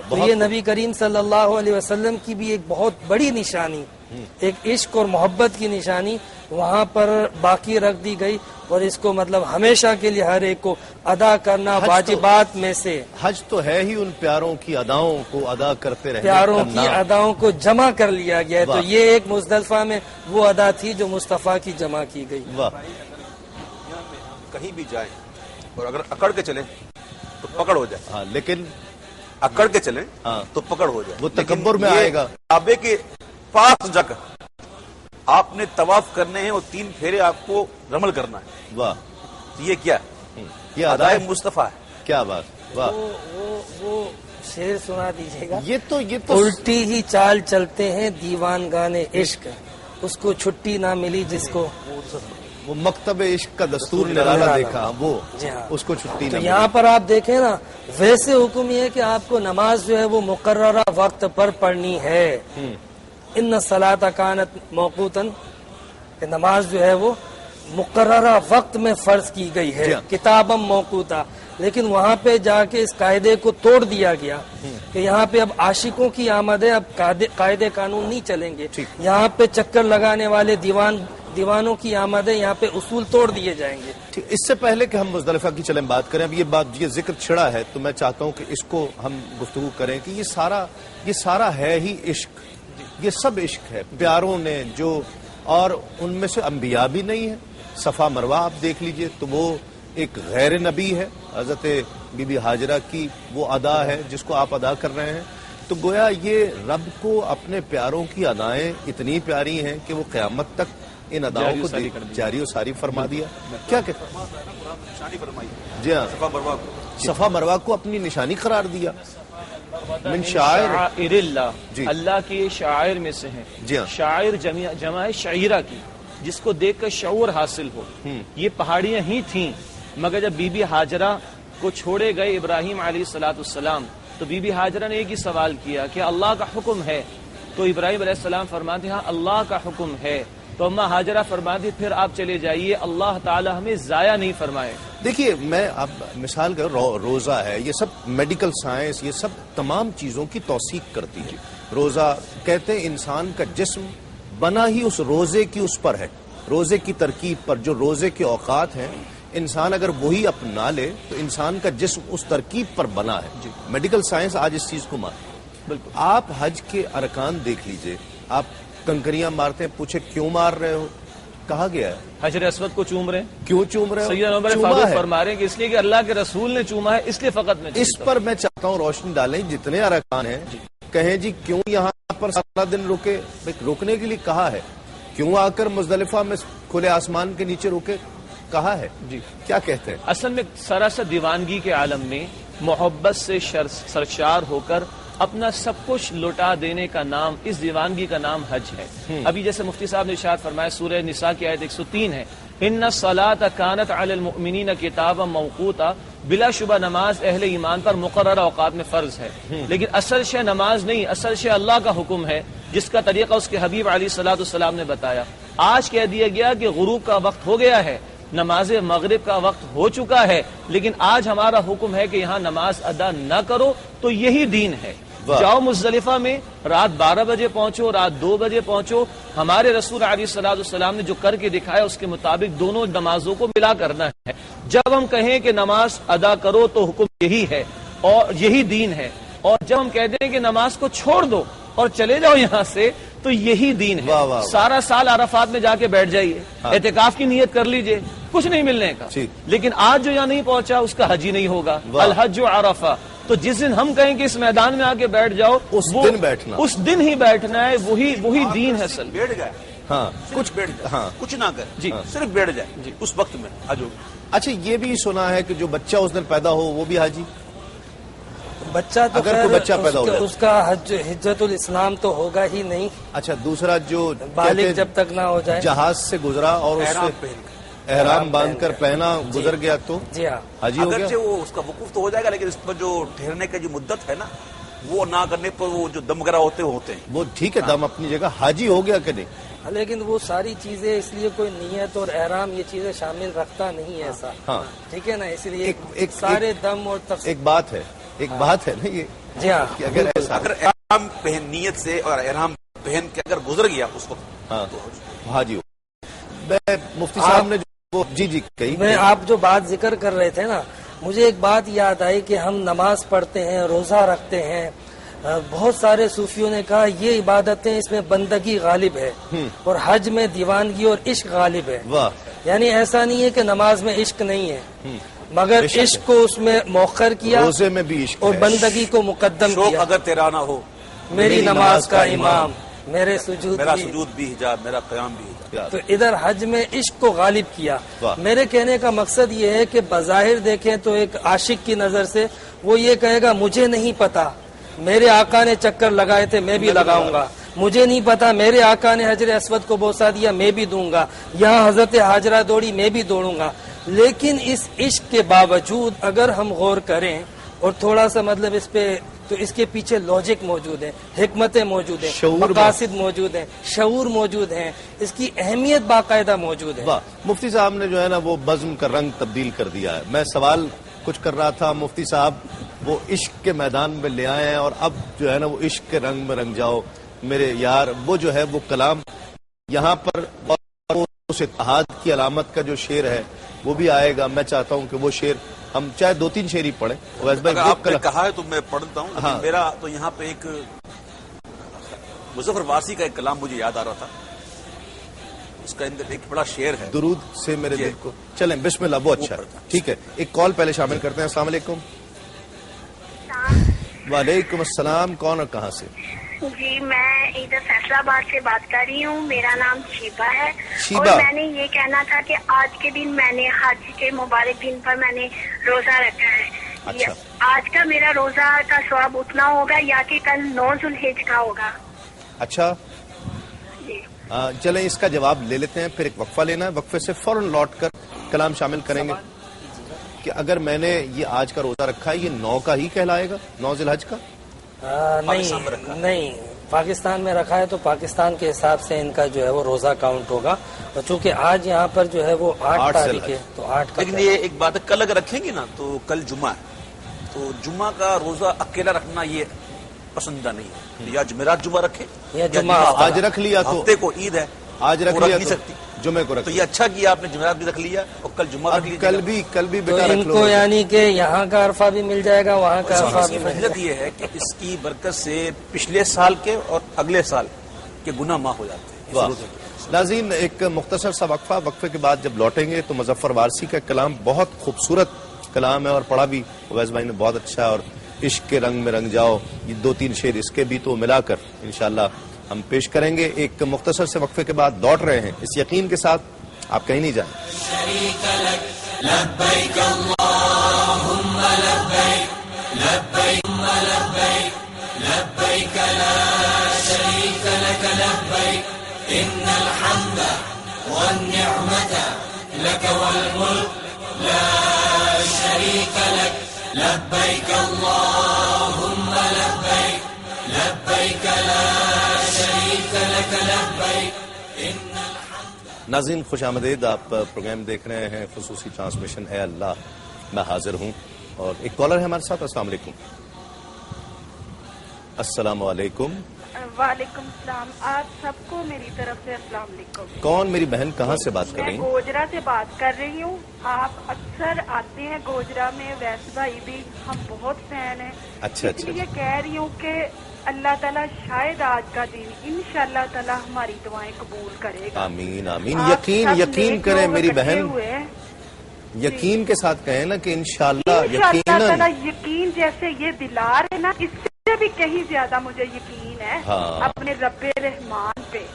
تو یہ نبی کریم صلی اللہ علیہ وسلم کی بھی ایک بہت بڑی نشانی، ایک عشق اور محبت کی نشانی وہاں پر باقی رکھ دی گئی، اور اس کو مطلب ہمیشہ کے لیے ہر ایک کو ادا کرنا واجبات میں سے۔ حج تو ہے ہی ان پیاروں کی اداؤں کو ادا کرتے رہنے، پیاروں کی اداؤں کو جمع کر لیا گیا ہے، تو یہ ایک مزدلفہ میں وہ ادا تھی جو مصطفیٰ کی جمع کی گئی۔ کہیں بھی جائیں اور اگر اکڑ کے چلیں تو پکڑ ہو جائے، لیکن اکڑ کے چلیں تو پکڑ ہو جائے، وہ تکبر میں آئے گا۔ کعبے کے پاس جا کر آپ نے طواف کرنے ہیں اور 3 پھیرے آپ کو رمل کرنا ہے۔ واہ، یہ کیا؟ یہ ادائے مصطفیٰ ہے۔ کیا بات، واہ، وہ شعر سنا دیجیے گا۔ یہ تو الٹی ہی چال چلتے ہیں دیوان گانے عشق، اس کو چھٹی نہ ملی جس کو، وہ مکتب عشق کا دستور نرالا دیکھا، وہ اس کو چھٹی نہ ملی۔ یہاں پر آپ دیکھیں نا، ویسے حکم یہ ہے کہ آپ کو نماز جو ہے وہ مقررہ وقت پر پڑھنی ہے، ان الصلاۃ کانت موقوتاً، کہ نماز جو ہے وہ مقررہ وقت میں فرض کی گئی ہے، کتابم موقوتا، لیکن وہاں پہ جا کے اس قاعدے کو توڑ دیا گیا کہ یہاں پہ اب عاشقوں کی آمد ہے، اب قاعدے قانون نہیں چلیں گے، یہاں پہ چکر لگانے والے دیوانوں کی آمد ہے، یہاں پہ اصول توڑ دیے جائیں گے۔ اس سے پہلے کہ ہم مزدلفہ کی چلیں بات کریں، اب یہ ذکر چھڑا ہے تو میں چاہتا ہوں کہ اس کو ہم گفتگو کریں کہ یہ سارا ہے ہی عشق، یہ سب عشق ہے پیاروں نے جو، اور ان میں سے انبیاء بھی نہیں ہے۔ صفا مروہ آپ دیکھ لیجئے تو وہ ایک غیر نبی ہے، حضرت بی بی ہاجرہ کی وہ ادا ہے جس کو آپ ادا کر رہے ہیں، تو گویا یہ رب کو اپنے پیاروں کی ادائیں اتنی پیاری ہیں کہ وہ قیامت تک ان اداؤں کو جاری و ساری فرما دیا۔ کیا کہتے ہیں؟ جی ہاں، صفا مروہ کو اپنی نشانی قرار دیا۔ من شاعر اللہ، اللہ کی شاعر میں سے ہیں، شاعر جمع ہے شعیرہ کی، جس کو دیکھ کر شعور حاصل ہو۔ یہ پہاڑیاں ہی تھیں، مگر جب بی بی ہاجرہ کو چھوڑے گئے ابراہیم علیہ الصلوۃ والسلام تو بی بی ہاجرہ نے ایک ہی سوال کیا کہ اللہ کا حکم ہے، تو ابراہیم علیہ السلام فرماتے ہاں اللہ کا حکم ہے، تو اما ہاجرہ فرماتی پھر آپ چلے جائیے، اللہ تعالی ہمیں ضائع نہیں فرمائے۔ دیکھیے میں اب مثال کر روزہ ہے، یہ سب میڈیکل سائنس، یہ سب تمام چیزوں کی توثیق کرتی ہے۔ روزہ کہتے ہیں انسان کا جسم بنا ہی اس روزے کی اس پر ہے، روزے کی ترکیب پر، جو روزے کے اوقات ہیں انسان اگر وہی اپنا لے تو انسان کا جسم اس ترکیب پر بنا ہے۔ میڈیکل سائنس آج اس چیز کو مانتی ہے۔ آپ حج کے ارکان دیکھ لیجئے، آپ کنکریاں مارتے ہیں، پوچھے کیوں مار رہے ہو، کہا گیا ہے حجر اسود کو چوم رہے ہیں، کیوں چوم رہے ہو؟ سیدنا عمر فاروق فرما رہے ہیں کہ اس لیے کہ اللہ کے رسول نے چوما ہے، اس لیے فقط میں اس پر میں چاہتا ہوں روشنی ڈالیں، جتنے ارکان ہیں کہیں جی کیوں یہاں پر سارا دن رکے، رکنے کے لیے کہا ہے، کیوں آ کر مزدلفہ میں کھلے آسمان کے نیچے رکے، کہا ہے جی، کیا کہتے ہیں؟ اصل میں سراسر دیوانگی کے عالم میں محبت سے سرشار ہو کر اپنا سب کچھ لوٹا دینے کا نام، اس دیوانگی کا نام حج ہے۔ ابھی جیسے مفتی صاحب نے ارشاد فرمایا، سورہ نساء کی آیت 103 ہے، ان الصلاۃ کانت علی المؤمنین کتابا موقوتا، بلا شبہ نماز اہل ایمان پر مقررہ اوقات میں فرض ہے، لیکن اصل شے نماز نہیں، اصل شے اللہ کا حکم ہے جس کا طریقہ اس کے حبیب علیہ الصلوۃ والسلام نے بتایا۔ آج کہہ دیا گیا کہ غروب کا وقت ہو گیا ہے، نماز مغرب کا وقت ہو چکا ہے، لیکن آج ہمارا حکم ہے کہ یہاں نماز ادا نہ کرو، تو یہی دین ہے۔ جاؤ مزدلفہ میں، رات 12 بجے پہنچو، رات 2 بجے پہنچو، ہمارے رسول علیہ الصلوۃ والسلام نے جو کر کے دکھایا اس کے مطابق دونوں نمازوں کو ملا کرنا ہے۔ جب ہم کہیں کہ نماز ادا کرو تو حکم یہی ہے اور یہی دین ہے، اور جب ہم کہتے ہیں کہ نماز کو چھوڑ دو اور چلے جاؤ یہاں سے تو یہی دین ہے۔ سارا سال عرفات میں جا کے بیٹھ جائیے، اعتکاف کی نیت کر لیجئے، کچھ نہیں ملنے کا، لیکن آج جو یہاں نہیں پہنچا اس کا حج ہی نہیں ہوگا۔ الحج عرفہ، تو جس دن ہم کہیں کہ اس میدان میں آ کے بیٹھ جاؤ، اس دن بیٹھنا، اس دن ہی بیٹھنا ہے، وہی دین ہے اصل۔ بیٹھ گئے، ہاں کچھ بیٹھ جائے، ہاں کچھ نہ کر جی، صرف بیٹھ جائے جی، اس وقت میں حج ہوگا۔ اچھا یہ بھی سنا ہے کہ جو بچہ اس دن پیدا ہو وہ بھی حاجی، بچہ تو اگر کوئی بچہ پیدا ہو اس کا حجت الاسلام تو ہوگا ہی نہیں۔ اچھا دوسرا جو بالغ جب تک نہ ہو جائے، جہاز سے گزرا اور اس سے احرام باندھ کر پہنا گزر گیا تو جی ہاں حاجی ہو گیا۔ اگرچہ وہ اس کا وقوف تو ہو جائے گا، لیکن اس پر جو ٹھہرنے کی جو مدت ہے نا، وہ نہ کرنے پر وہ جو دم وغیرہ ہوتے ہیں وہ ٹھیک ہے، دم اپنی جگہ، حاجی ہو گیا کہ نہیں؟ لیکن وہ ساری چیزیں اس لیے کوئی نیت اور احرام یہ چیزیں شامل رکھتا نہیں ہے ایسا، ہاں ٹھیک ہے نا، اس لیے سارے دم اور ایک بات ہے نا یہ جی ہاں، اگر احرام پہن نیت سے اور احرام پہن کے اگر گزر گیا اس وقت تو حاجی ہو۔ میں مفتی صاحب نے جی کہی، میں آپ جو بات ذکر کر رہے تھے نا، مجھے ایک بات یاد آئی کہ ہم نماز پڑھتے ہیں، روزہ رکھتے ہیں، بہت سارے صوفیوں نے کہا یہ عبادتیں اس میں بندگی غالب ہے اور حج میں دیوانگی اور عشق غالب ہے۔ یعنی ایسا نہیں ہے کہ نماز میں عشق نہیں ہے، مگر عشق کو اس میں مؤخر کیا، روزے میں بھی عشق اور بندگی کو مقدم کیا۔ اگر تیرا نہ ہو میری نماز کا امام، میرا سجود بھی حجاب، میرا قیام بھی حجاب، تو ادھر حج میں عشق کو غالب کیا۔ میرے کہنے کا مقصد یہ ہے کہ بظاہر دیکھیں تو ایک عاشق کی نظر سے وہ یہ کہے گا مجھے نہیں پتا، میرے آقا نے چکر لگائے تھے میں بھی لگاؤں گا، مجھے نہیں پتا میرے آقا نے حجر اسود کو بوسا دیا میں بھی دوں گا، یہاں حضرت ہاجرہ دوڑی میں بھی دوڑوں گا۔ لیکن اس عشق کے باوجود اگر ہم غور کریں اور تھوڑا سا مطلب اس پہ تو اس کے پیچھے لاجک موجود ہے، حکمتیں موجود ہیں، شعور مقاصد موجود ہیں، شعور موجود ہیں، اس کی اہمیت باقاعدہ موجود ہے۔ واہ، مفتی صاحب نے جو ہے نا وہ بزم کا رنگ تبدیل کر دیا ہے۔ میں سوال کچھ کر رہا تھا، مفتی صاحب وہ عشق کے میدان میں لے آئے ہیں، اور اب جو ہے نا وہ عشق کے رنگ میں رنگ جاؤ میرے یار، وہ جو ہے وہ کلام یہاں پر اس اتحاد کی علامت کا جو شعر ہے وہ بھی آئے گا۔ میں چاہتا ہوں کہ وہ شعر ہم چاہے 2-3 شعر ہی پڑھیں۔ اگر آپ نے کہا ہے تو میں پڑھتا ہوں، لیکن میرا تو یہاں پہ ایک مظفر وارسی کا ایک کلام مجھے یاد آ رہا تھا، اس کا اندر ایک بڑا شعر ہے، درود سے میرے دل کو، چلیں بسم اللہ، وہ اچھا ہے، ٹھیک ہے۔ ایک کال پہلے شامل کرتے ہیں۔ السلام علیکم۔ وعلیکم السلام، کون اور کہاں سے؟ جی میں ادھر فیصلہ آباد سے بات کر رہی ہوں، میرا نام شیبا ہے، شیبا، اور میں نے یہ کہنا تھا کہ آج کے دن میں نے حج کے مبارک دن پر میں نے روزہ رکھا ہے۔ اچھا، آج کا میرا روزہ کا ثواب اتنا ہوگا یا کہ کل 9 ذوالحج کا ہوگا؟ اچھا جی چلیں اس کا جواب لے لیتے ہیں، پھر ایک وقفہ لینا ہے، وقفے سے فوراً لوٹ کر کلام شامل کریں گے کہ اگر میں نے یہ آج کا روزہ رکھا ہے یہ 9 کا ہی کہلائے گا، 9 ذی الحج کا؟ نہیں، پاکستان میں رکھا ہے تو پاکستان کے حساب سے ان کا جو ہے وہ روزہ کاؤنٹ ہوگا، اور چونکہ آج یہاں پر جو ہے وہ 8 تاریخ ہے تو 8 کا۔ لیکن یہ ایک بات ہے، کل اگر رکھیں گے نا تو کل جمعہ ہے، تو جمعہ کا روزہ اکیلا رکھنا یہ پسندہ نہیں ہے، یا جمعرات جمعہ رکھے یا جمعہ آج رکھ لیا تو ہفتے کو عید ہے، آج رکھ وہ لیا نہیں تو سکتی، جمعے کو رکھ تو یہ اچھا کیا آپ نے، جمعرات بھی رکھ لیا اور کل جمعہ رکھ لیا، کل بھی تو بیٹا ان رکھ لو کو یعنی کہ یہاں کا عرفہ بھی مل جائے گا، وہاں کا عرفہ بھی مل جائے فضیلت یہ ہے کہ اس کی برکت سے پچھلے سال کے اور اگلے سال کے گناہ معاف ہو جاتے ہیں۔ واہ۔ ناظرین ایک مختصر سا وقفہ، وقفے کے بعد جب لوٹیں گے تو مظفر وارسی کا کلام بہت خوبصورت کلام ہے اور پڑھا بھی اویس بھائی نے بہت اچھا ہے، اور عشق کے رنگ میں رنگ جاؤ، یہ 2-3 شعر اس کے بھی تو ملا کر انشاءاللہ ہم پیش کریں گے۔ ایک مختصر سے وقفے کے بعد لوٹ رہے ہیں اس یقین کے ساتھ آپ کہیں نہیں جائیں۔ شریک لک لبیک اللہم لبیک لبیک لبیک لبیک لا شریک لک لبیک ان الحمد والنعمت لک والملک لا شریک لک لبیک اللہم لبیک لبیک لا شریک لک لبیک ان ناظرین خوش آمدید، آپ پروگرام دیکھ رہے ہیں خصوصی ٹرانسمیشن اے اللہ میں حاضر ہوں، اور ایک کالر ہے ہمارے ساتھ۔ السلام علیکم۔ السلام علیکم۔ وعلیکم السلام، آپ سب کو میری طرف سے السلام علیکم۔ کون میری بہن، کہاں سے بات کر رہی میں ہیں؟ گوجرا سے بات کر رہی ہوں، آپ اکثر آتے ہیں گوجرا میں، ویس بھائی بھی، ہم بہت فین ہیں۔ اچھا اس لیے کہہ رہی ہوں کہ اللہ تعالیٰ شاید آج کا دن انشاءاللہ تعالیٰ ہماری دعائیں قبول کرے گا۔ آمین آمین۔ آپ سب یقین نیک کریں لوگ میری اکٹھے بہن، ہوئے ہیں۔ یقین کے ساتھ کہیں نا کہ انشاءاللہ انشاءاللہ یقیناً تعالیٰ یقین جیسے یہ دلار ہے نا، اس سے بھی کہیں زیادہ مجھے یقین ہے ہاں۔ اپنے رب رحمان پہ۔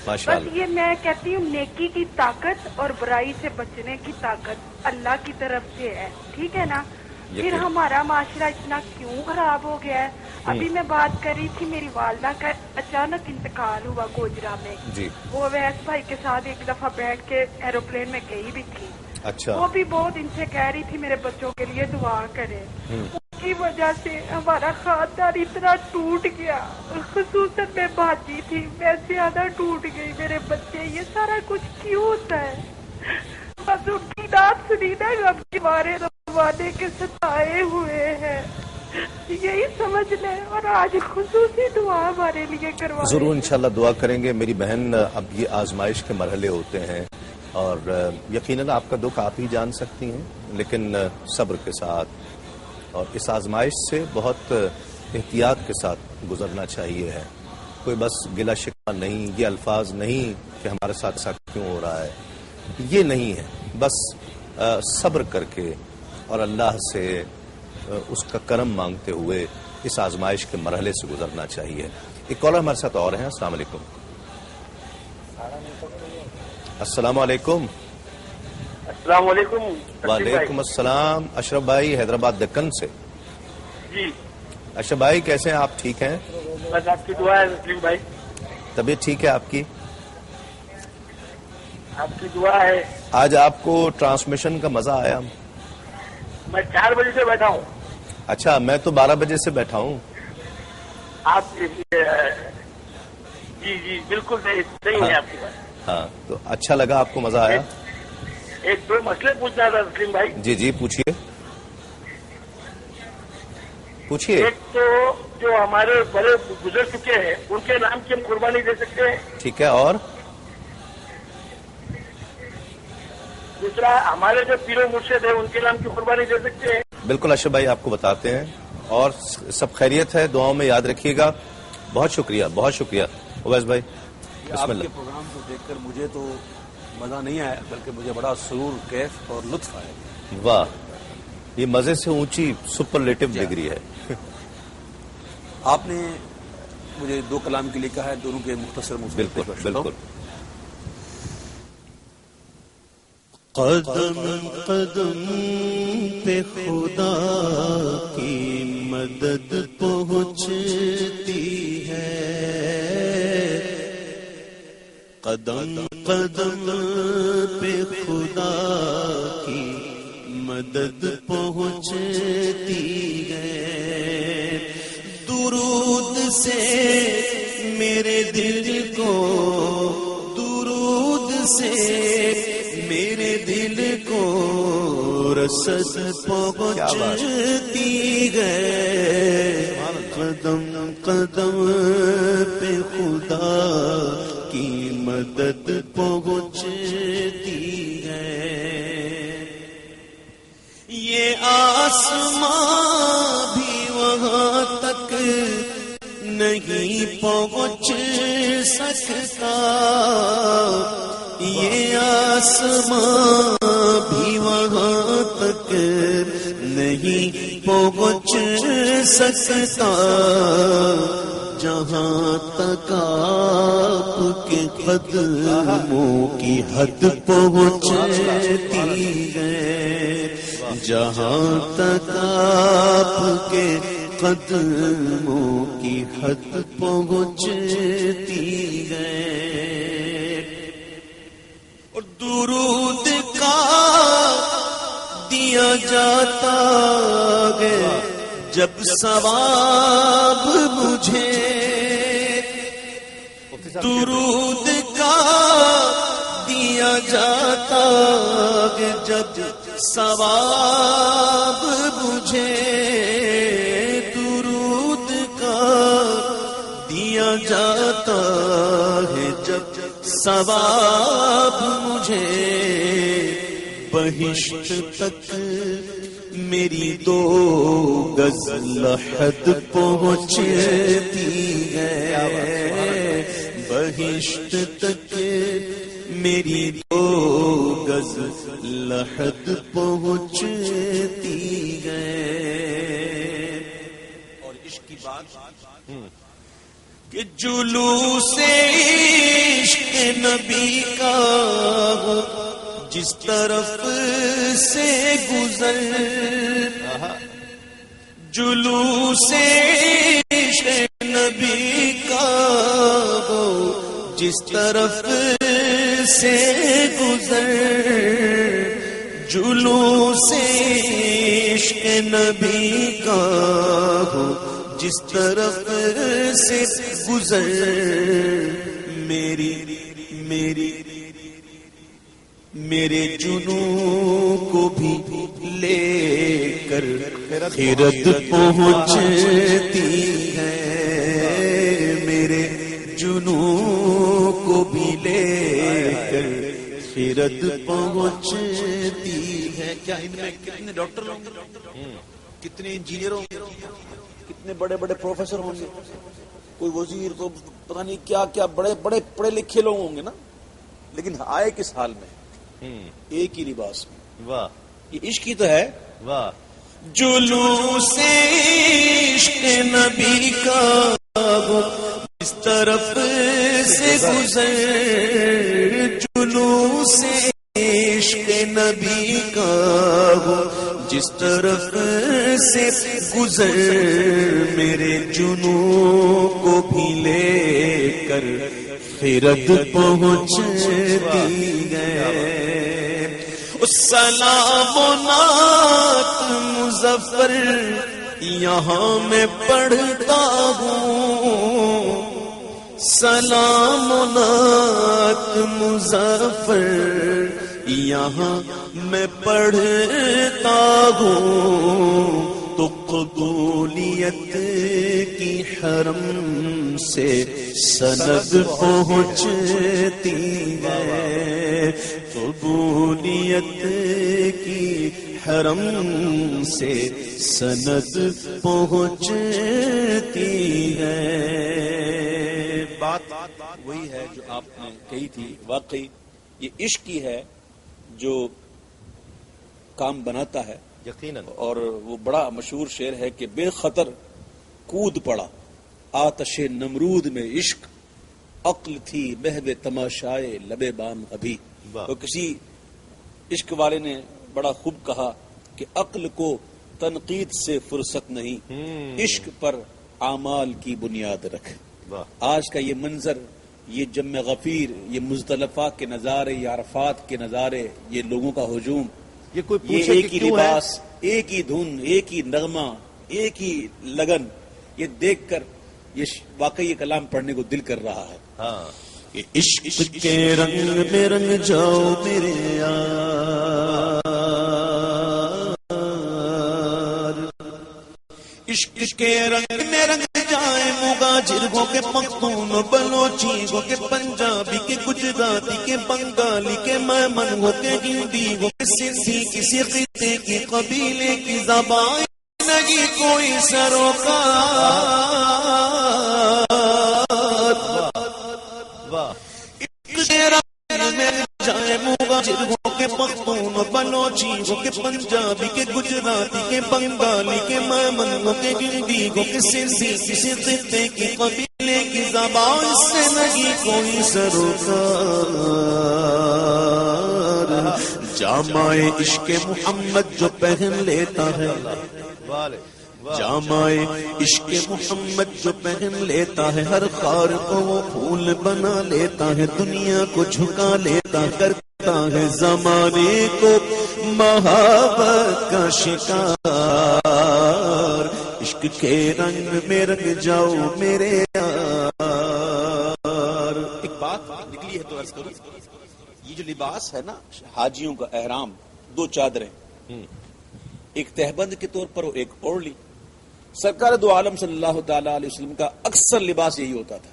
ماشاء بس یہ میں کہتی ہوں نیکی کی طاقت اور برائی سے بچنے کی طاقت اللہ کی طرف سے ہے، ٹھیک ہے نا؟ پھر ہمارا معاشرہ اتنا کیوں خراب ہو گیا ہے؟ ابھی میں بات کر رہی تھی، میری والدہ کا اچانک انتقال ہوا گوجرا میں، جی، وہ ویس بھائی کے ساتھ ایک دفعہ بیٹھ کے ایروپلین میں گئی بھی تھی، اچھا، وہ بھی بہت ان سے کہہ رہی تھی میرے بچوں کے لیے دعا کرے، ان کی وجہ سے ہمارا خاندان اتنا ٹوٹ گیا، خصوصاً میں بھاجی تھی، میں زیادہ ٹوٹ گئی، میرے بچے، یہ سارا کچھ کیوں ہوتا ہے؟ بس ان کی بات سنی نا، رب کے بارے زمانے کے ستائے ہوئے ہیں، یہی سمجھ لیں، اور آج خصوصی دعا ہمارے لیے کروا ضرور انشاءاللہ دعا کریں گے میری بہن۔ اب یہ آزمائش کے مرحلے ہوتے ہیں اور یقیناً آپ کا دکھ آپ ہی جان سکتی ہیں، لیکن صبر کے ساتھ اور اس آزمائش سے بہت احتیاط کے ساتھ گزرنا چاہیے ہے۔ کوئی بس گلہ شکوہ نہیں، یہ الفاظ نہیں کہ ہمارے ساتھ ایسا کیوں ہو رہا ہے، یہ نہیں ہے، بس صبر کر کے اور اللہ سے اس کا کرم مانگتے ہوئے اس آزمائش کے مرحلے سے گزرنا چاہیے۔ ایک کالر ہمارے ساتھ اور ہیں۔ السلام علیکم۔ السلام علیکم۔ السلام علیکم۔ وعلیکم السلام۔ اشرف بھائی حیدرآباد دکن سے۔ جی اشرف بھائی کیسے ہیں آپ؟ ٹھیک ہیں؟ بس آپ کی دعا ہے مسلم بھائی، طبیعت ٹھیک ہے آپ کی؟ آپ کی دعا ہے۔ آج آپ کو ٹرانسمیشن کا مزہ آیا؟ میں 4 بجے سے بیٹھا ہوں۔ اچھا، میں تو 12 بجے سے بیٹھا ہوں۔ آپ جی جی بالکل صحیح ہے آپ کی بات. ہاں تو اچھا لگا, آپ کو مزہ آیا. ایک دو مسئلے پوچھنا تھا تسلیم بھائی. جی جی پوچھیے پوچھیے. ایک تو جو ہمارے بڑے گزر چکے ہیں ان کے نام کی ہم قربانی دے سکتے ہیں. ٹھیک ہے. اور دوسرا ہمارے جو پیر و مرشد ہیں ان کے نام کی قربانی دے سکتے ہیں. بالکل اشرف بھائی آپ کو بتاتے ہیں. اور سب خیریت ہے, دعاؤں میں یاد رکھیے گا. بہت شکریہ بہت شکریہ. اویس بھائی بسم آپ اللہ. کے پروگرام کو دیکھ کر مجھے تو مزہ نہیں آیا بلکہ مجھے بڑا سرور, کیف اور لطف آیا. واہ, یہ مزے سے اونچی سپرلیٹو ڈگری ہے. آپ نے مجھے 2 کلام کے لیے کہا ہے, دونوں کے مختصر بالکل بالکل. قدم قدم پہ خدا کی مدد پہنچتی ہے. قدم قدم پہ خدا کی مدد پہنچتی ہے. درود سے میرے دل کو, درود سے میرے دل کو رسد پہنچتی ہے. قدم قدم پہ خدا کی مدد پہنچتی ہے. یہ آسمان بھی وہاں تک نہیں پہنچ سکتا. یہ آسمان بھی وہاں تک نہیں پہنچ سکتا جہاں تک آپ کے قدموں کی حد پہنچتی ہے. جہاں تک آپ کے قدموں کی حد پہنچتی ہے. اور درود کا دیا جاتا ہے جب ثواب مجھے. درود کا دیا جاتا ہے جب ثواب مجھے. درود کا دیا جاتا ہے جب ثواب مجھے. بہشت تک میری 2 گز لحد پہنچتی ہے. بہشت تک میری 2 گز لحد پہنچتی ہے. اور عشق کی بات کہ جلوس عشق نبی کا جس طرف سے گزر, جلوس عشق نبی کا جس طرف سے گزر, جلوس عشق نبی کا جس طرف سے گزر. میرے جنوں کو بھی لے کر خیرت پہنچتی ہے. میرے جنوں کو بھی لے کر خیرت پہنچتی ہے. کیا ان میں کتنے ڈاکٹر ہوں گے, کتنے انجینئر ہوں گے, کتنے بڑے بڑے پروفیسر ہوں گے, کوئی وزیر, کو پتہ نہیں کیا کیا بڑے بڑے پڑھے لکھے لوگ ہوں گے نا, لیکن آئے کس حال میں؟ ایک ہی لباس میں. واہ, یہ عشق ہی تو ہے. واہ. جلوس عشق نبی کا اس طرف سے گزر, جلوس عشق نبی کا جس طرف سے گزر. میرے جنوں کو بھی لے کر خیرت پہنچتی ہے. سلام و نعت مظفر یہاں میں پڑھتا ہوں سلام نعت مظفر، یہاں میں پڑھتا ہوں تو قبولیت کی حرم سے سند پہنچتی ہے، قبولیت کی حرم سے سند پہنچتی ہے۔ بات وہی ہے جو آپ نے کہی تھی، واقعی یہ عشق ہی ہے جو کام بناتا ہے یقیناً۔ اور وہ بڑا مشہور شعر ہے کہ بے خطر کود پڑا آتش نمرود میں عشق، عقل تھی محو تماشائے لبے بام ابھی۔ تو کسی عشق والے نے بڑا خوب کہا کہ عقل کو تنقید سے فرصت نہیں، عشق پر اعمال کی بنیاد رکھ۔ آج کا یہ منظر، یہ جم غفیر، یہ مزدلفہ کے نظارے، یہ عرفات کے نظارے، یہ لوگوں کا ہجوم، یہ کوئی یہ پوچھے ایک کہ ہی کیوں لباس، ہے؟ ایک ہی دھن، ایک ہی نغمہ، ایک ہی لگن، یہ دیکھ کر یہ واقعی یہ کلام پڑھنے کو دل کر رہا ہے۔ کہ عشق کے رنگ میں رنگ جاؤ میرے یار، عشق کے رنگ میں رنگ جائے مغاجر ہو کے پختون بلوچی ہو کے پنجابی کے گجراتی کے بنگالی کے میمن ہو کے ہندی ہو کے سندھی، کسی خطے کی قبیلے کی زبان نہیں کوئی سروکار، جائے مغاجر ہو کے پختون بلوچی ہو کے پنجابی کے گجراتی کے بنگالی کے میمن ہو کے ہندی ہو کے سندھی، کسی خطے کی قبیلے کی زبان سے نہیں کوئی سروکار، جامع عشق محمد جو پہن لیتا ہے، جامع عشق محمد جو پہن لیتا ہے، ہر خار کو وہ پھول بنا لیتا ہے، دنیا کو جھکا لیتا کرتا ہے، زمانے کو محبت کا شکار، عشق کے رنگ میں رنگ جاؤ میرے یار۔ ایک بات نکلی ہے تو عرض کروں، یہ جو لباس ہے نا حاجیوں کا احرام، دو چادریں، ایک تہبند کے طور پر ایک اوڑھ لی۔ سرکار دو عالم صلی اللہ تعالی علیہ وسلم کا اکثر لباس یہی ہوتا تھا۔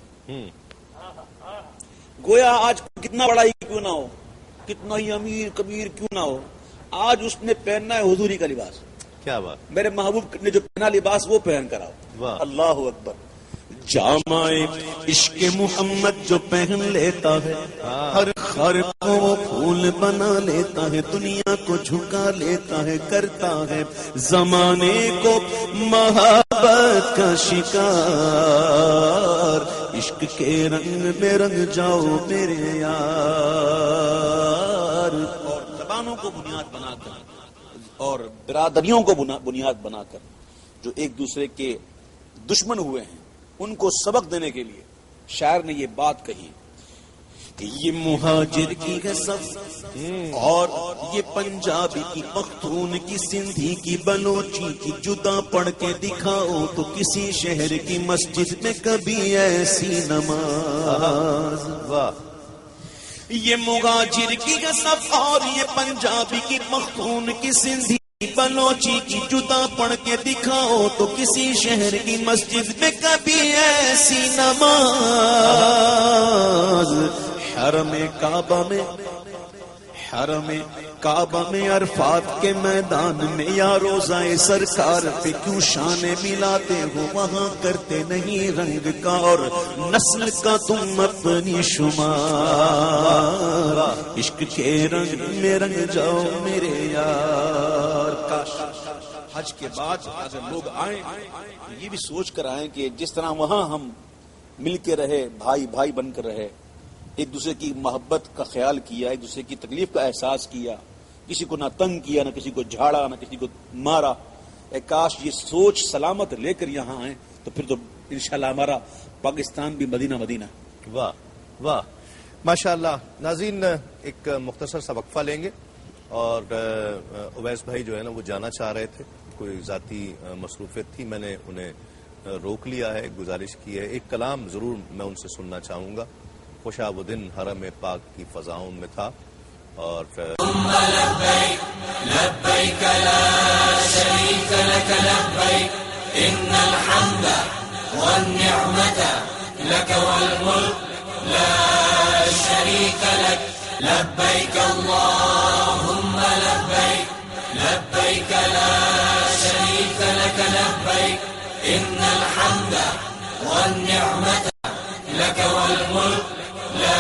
گویا آج کتنا بڑا ہی کیوں نہ ہو، کتنا ہی امیر کبیر کیوں نہ ہو، آج اس نے پہننا ہے حضوری کا لباس۔ کیا بات، میرے محبوب نے جو پہنا لباس وہ پہن کر آؤ۔ اللہ اکبر۔ جامع عشق محمد جو پہن لیتا ہے، ہر خار کو وہ پھول بنا لیتا ہے، دنیا کو جھکا لیتا ہے کرتا ہے، زمانے کو محبت کا شکار، عشق کے رنگ میں رنگ جاؤ میرے یار۔ اور زبانوں کو بنیاد بنا کر اور برادریوں کو بنیاد بنا کر جو ایک دوسرے کے دشمن ہوئے ہیں، ان کو سبق دینے کے لیے شاعر نے یہ بات کہی کہ یہ مہاجر کی ہے سب، اور یہ پنجابی کی، پختون کی، سندھی کی، بلوچی کی، جدا پڑھ کے دکھاؤ تو کسی شہر کی مسجد میں کبھی ایسی نماز۔ یہ مہاجر کی ہے سب، اور یہ پنجابی کی، پختون کی، سندھی بلوچی کی، جدا پڑھ کے دکھاؤ تو کسی شہر کی مسجد میں کبھی ایسی نماز۔ حرم کعبہ میں عرفات کے میدان میں یا روزہ سرکار پہ کیوں شان ملاتے ہو، وہاں کرتے نہیں رنگ کا اور نسل کا تم اپنی شمار، عشق کے رنگ میں رنگ جاؤ میرے یار۔ کاش حج کے بعد اگر لوگ آئیں یہ بھی سوچ کر آئیں کہ جس طرح وہاں ہم مل کے رہے، بھائی بھائی بن کر رہے، ایک دوسرے کی محبت کا خیال کیا، ایک دوسرے کی تکلیف کا احساس کیا، کسی کو نہ تنگ کیا، نہ کسی کو جھاڑا، نہ کسی کو مارا، کاش یہ سوچ سلامت لے کر یہاں آئیں تو پھر تو انشاءاللہ ہمارا پاکستان بھی مدینہ مدینہ۔ واہ واہ، ماشاءاللہ۔ ناظرین، ایک مختصر سا وقفہ لیں گے اور اویس بھائی جو ہے نا وہ جانا چاہ رہے تھے, کوئی ذاتی مصروفیت تھی, میں نے انہیں روک لیا ہے, گزارش کی ہے. ایک کلام ضرور میں ان سے سننا چاہوں گا. خوشا وہ دن حرم پاک کی فضاؤں میں تھا. اور لبیک لبیک لا شریک لک لبیک ان الحمد والنعمت لک والملک لا شریک لک لبیک اللہم لبیک لبیک لا شریک لک لبیک ان الحمد والنعمت لک والملک لا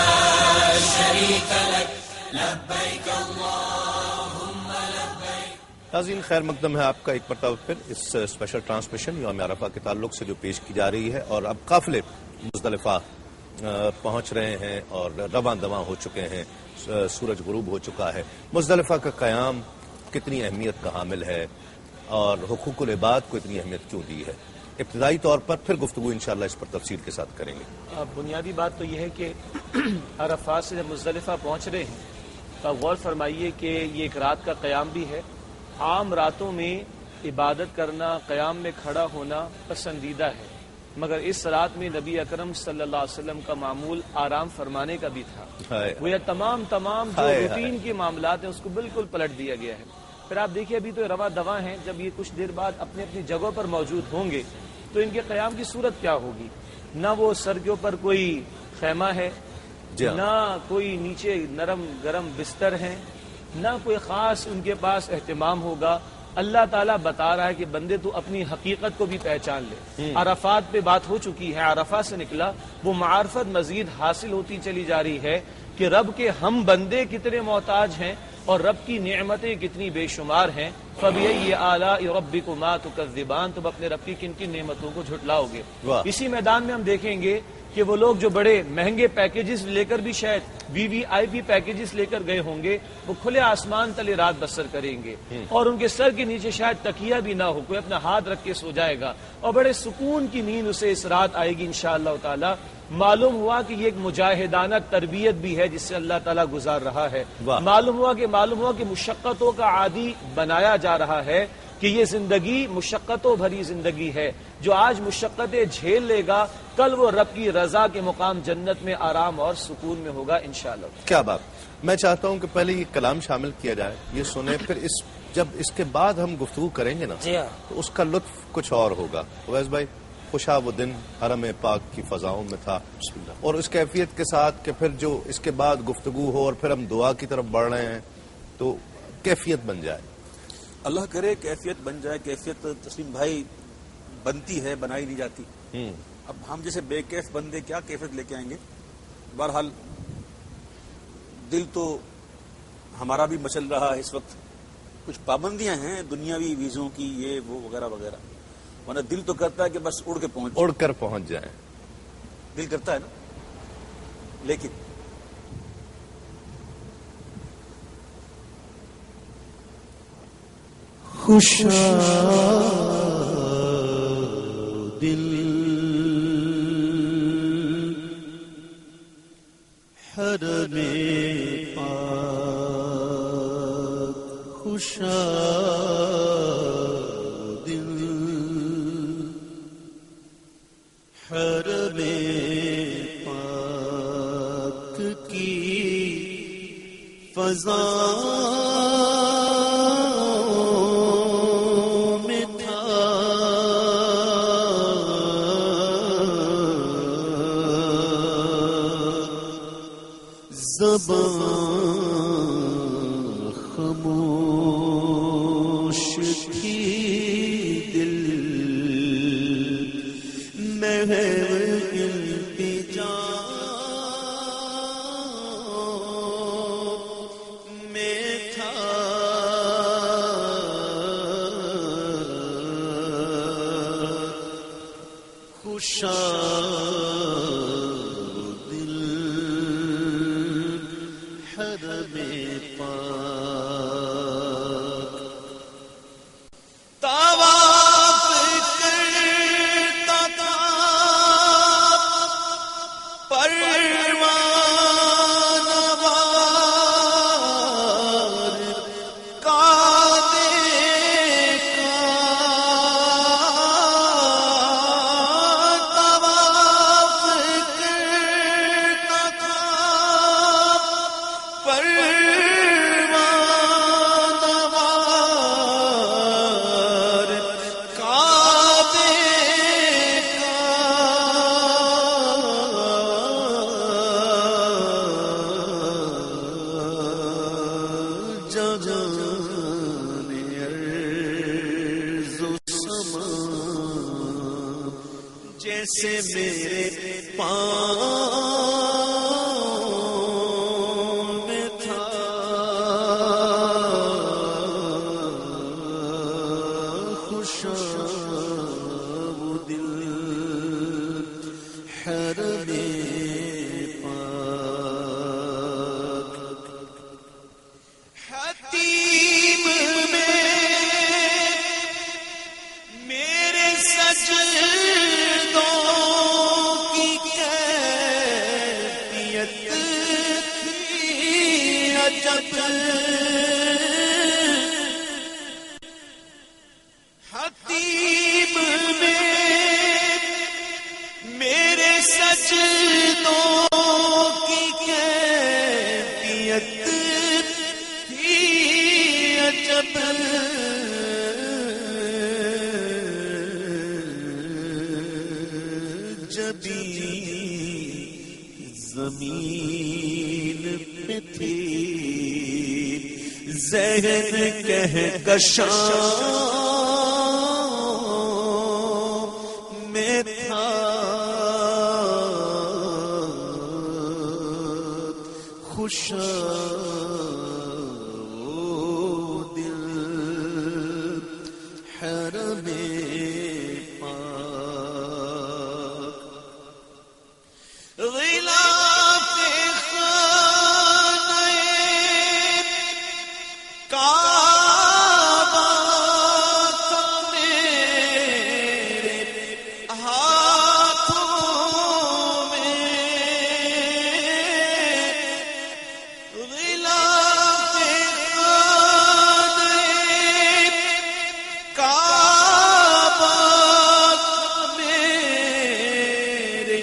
شریک لک لبیک اللہم لبیک. ناظرین خیر مقدم ہے آپ کا ایک مرتبہ پھر اس اسپیشل ٹرانسمیشن یوم عرفہ کے تعلق سے جو پیش کی جا رہی ہے. اور اب قافلے مزدلفہ پہنچ رہے ہیں اور رواں دواں ہو چکے ہیں, سورج غروب ہو چکا ہے. مزدلفہ کا قیام کتنی اہمیت کا حامل ہے اور حقوق العباد کو اتنی اہمیت کیوں دی ہے, ابتدائی طور پر پھر گفتگو انشاءاللہ اس پر تفصیل کے ساتھ کریں گے. بنیادی بات تو یہ ہے کہ عرفات سے جب مزدلفہ پہنچ رہے ہیں تو غور فرمائیے کہ یہ ایک رات کا قیام بھی ہے. عام راتوں میں عبادت کرنا, قیام میں کھڑا ہونا پسندیدہ ہے, مگر اس رات میں نبی اکرم صلی اللہ علیہ وسلم کا معمول آرام فرمانے کا بھی تھا. وہ یہ تمام جو روٹین کے معاملات ہیں اس کو بالکل پلٹ دیا گیا ہے. پھر آپ دیکھیے ابھی تو رواں دواں ہیں, جب یہ کچھ دیر بعد اپنی اپنی جگہوں پر موجود ہوں گے تو ان کے قیام کی صورت کیا ہوگی. نہ وہ سر کے اوپر کوئی خیمہ ہے, نہ کوئی نیچے نرم گرم بستر ہیں, نہ کوئی خاص ان کے پاس اہتمام ہوگا. اللہ تعالیٰ بتا رہا ہے کہ بندے تو اپنی حقیقت کو بھی پہچان لے. عرفات پہ بات ہو چکی ہے, عرفات سے نکلا وہ معرفت مزید حاصل ہوتی چلی جا رہی ہے کہ رب کے ہم بندے کتنے محتاج ہیں اور رب کی نعمتیں کتنی بے شمار ہیں. فَبِأَيِّ آلَاءِ رَبِّكُمَا تُكَذِّبَانِ, تم اپنے رب کی کن کن نعمتوں کو جھٹلاؤ گے. اسی میدان میں ہم دیکھیں گے کہ وہ لوگ جو بڑے مہنگے پیکیجز لے کر بھی شاید VVIP پیکیجز لے کر گئے ہوں گے, وہ کھلے آسمان تلے رات بسر کریں گے اور ان کے سر کے نیچے شاید تکیہ بھی نہ ہو, کوئی اپنا ہاتھ رکھ کے سو جائے گا اور بڑے سکون کی نیند اسے اس رات آئے گی انشاءاللہ تعالی. معلوم ہوا کہ یہ ایک مجاہدانہ تربیت بھی ہے جس سے اللہ تعالیٰ گزار رہا ہے. معلوم ہوا کہ مشقتوں کا عادی بنایا جا رہا ہے کہ یہ زندگی مشقتوں بھری زندگی ہے. جو آج مشقتیں جھیل لے گا کل وہ رب کی رضا کے مقام جنت میں آرام اور سکون میں ہوگا انشاءاللہ. کیا بات. میں چاہتا ہوں کہ پہلے یہ کلام شامل کیا جائے, یہ سنیں, پھر جب اس کے بعد ہم گفتگو کریں گے نا تو اس کا لطف کچھ اور ہوگا. اویس بھائی, خوشا وہ دن حرم پاک کی فضاؤں میں تھا, اور اس کیفیت کے ساتھ کہ پھر جو اس کے بعد گفتگو ہو اور پھر ہم دعا کی طرف بڑھ رہے ہیں تو کیفیت بن جائے. اللہ کرے کیفیت بن جائے. کیفیت تسلیم بھائی بنتی ہے, بنائی نہیں جاتی. اب ہم جیسے بے کیف بندے کیا کیفیت لے کے آئیں گے. بہرحال دل تو ہمارا بھی مچل رہا ہے اس وقت. کچھ پابندیاں ہیں دنیاوی ویزوں کی, یہ وہ وغیرہ وغیرہ, ورنہ دل تو کرتا ہے کہ بس اڑ کر پہنچ جائیں. دل کرتا ہے نا, لیکن خوشا دل حرم پاک, خوشا دل حرم پاک کی فضا زبان خاموش تھی, دل میں التجا میں تھا. خوشا جیسے میرے پاؤں میں تھا خوشاب دل حرم پاک حتیم میں میرے سجدوں کی کیفیت تھی عجب حتیم میں میرے سجدوں کی کیفیت تھی عجب جبی زمین پہ تھی ذہن کہکشاں میں تھا خوشاب دل حرم پاک غلاف خانہ کعبہ تھا میرے ہاتھوں میں غلاف خانہ کعبہ تھا میرے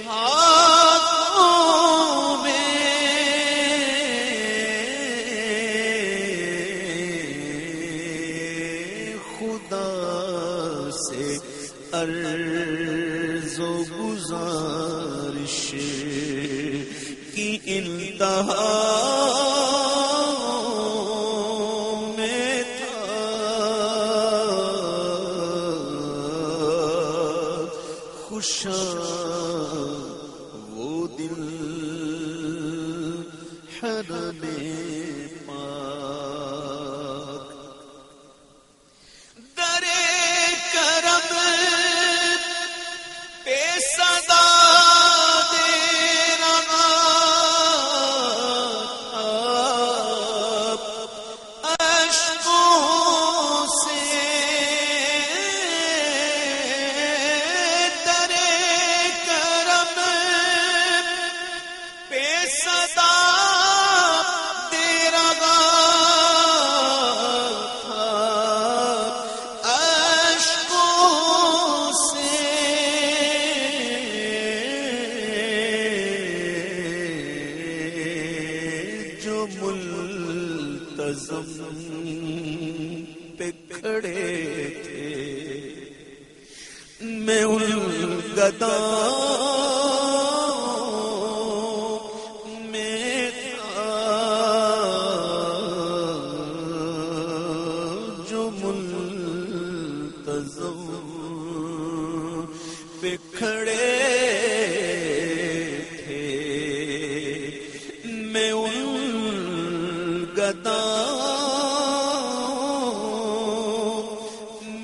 ہاتھوں میں خدا سے عرض و گزارش کی انتہا میں تھا خوشاب وہ دل حرم پاک در کرم پہ صدا دے رہا اشکوں سے در کرم پہ صدا دے رہا اشکوں سے جو ملتزم پہ کھڑے تھے میں ان گداؤں میں تھا جو ملتزم پہ کھڑے تھے میں ان گداؤں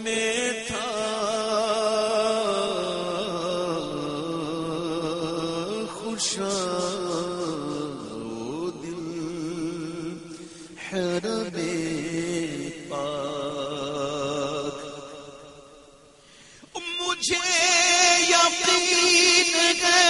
میں تھا خوشاب دل حرم پاک مجھے یقین ہے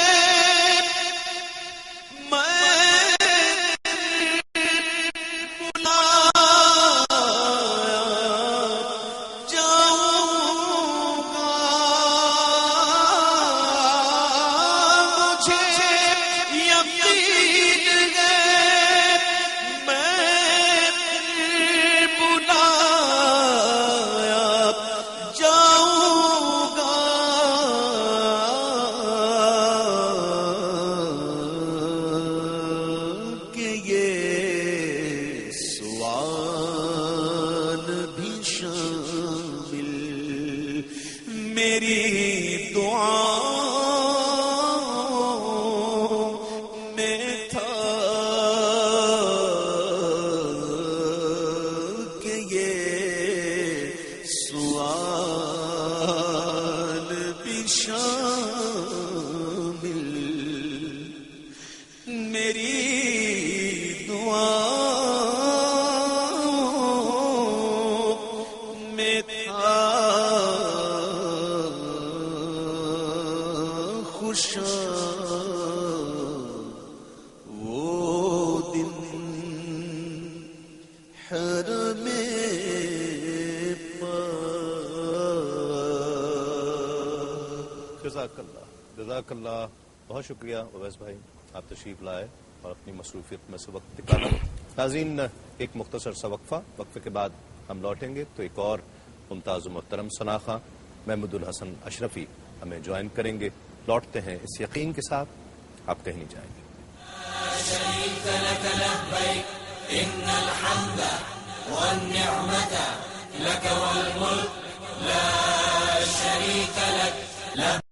میری دعا جزاک اللہ. بہت شکریہ اویس بھائی، آپ تشریف لائے اور اپنی مصروفیت میں سے وقت نکالا. ناظرین، ایک مختصر سا وقفے کے بعد ہم لوٹیں گے تو ایک اور ممتاز و محترم ثناخواں محمود الحسن اشرفی ہمیں جوائن کریں گے. لوٹتے ہیں اس یقین کے ساتھ آپ کہیں نہیں جائیں گے. شريك لك لبيك إن الحمد والنعمة لك والملك لا شريك لك.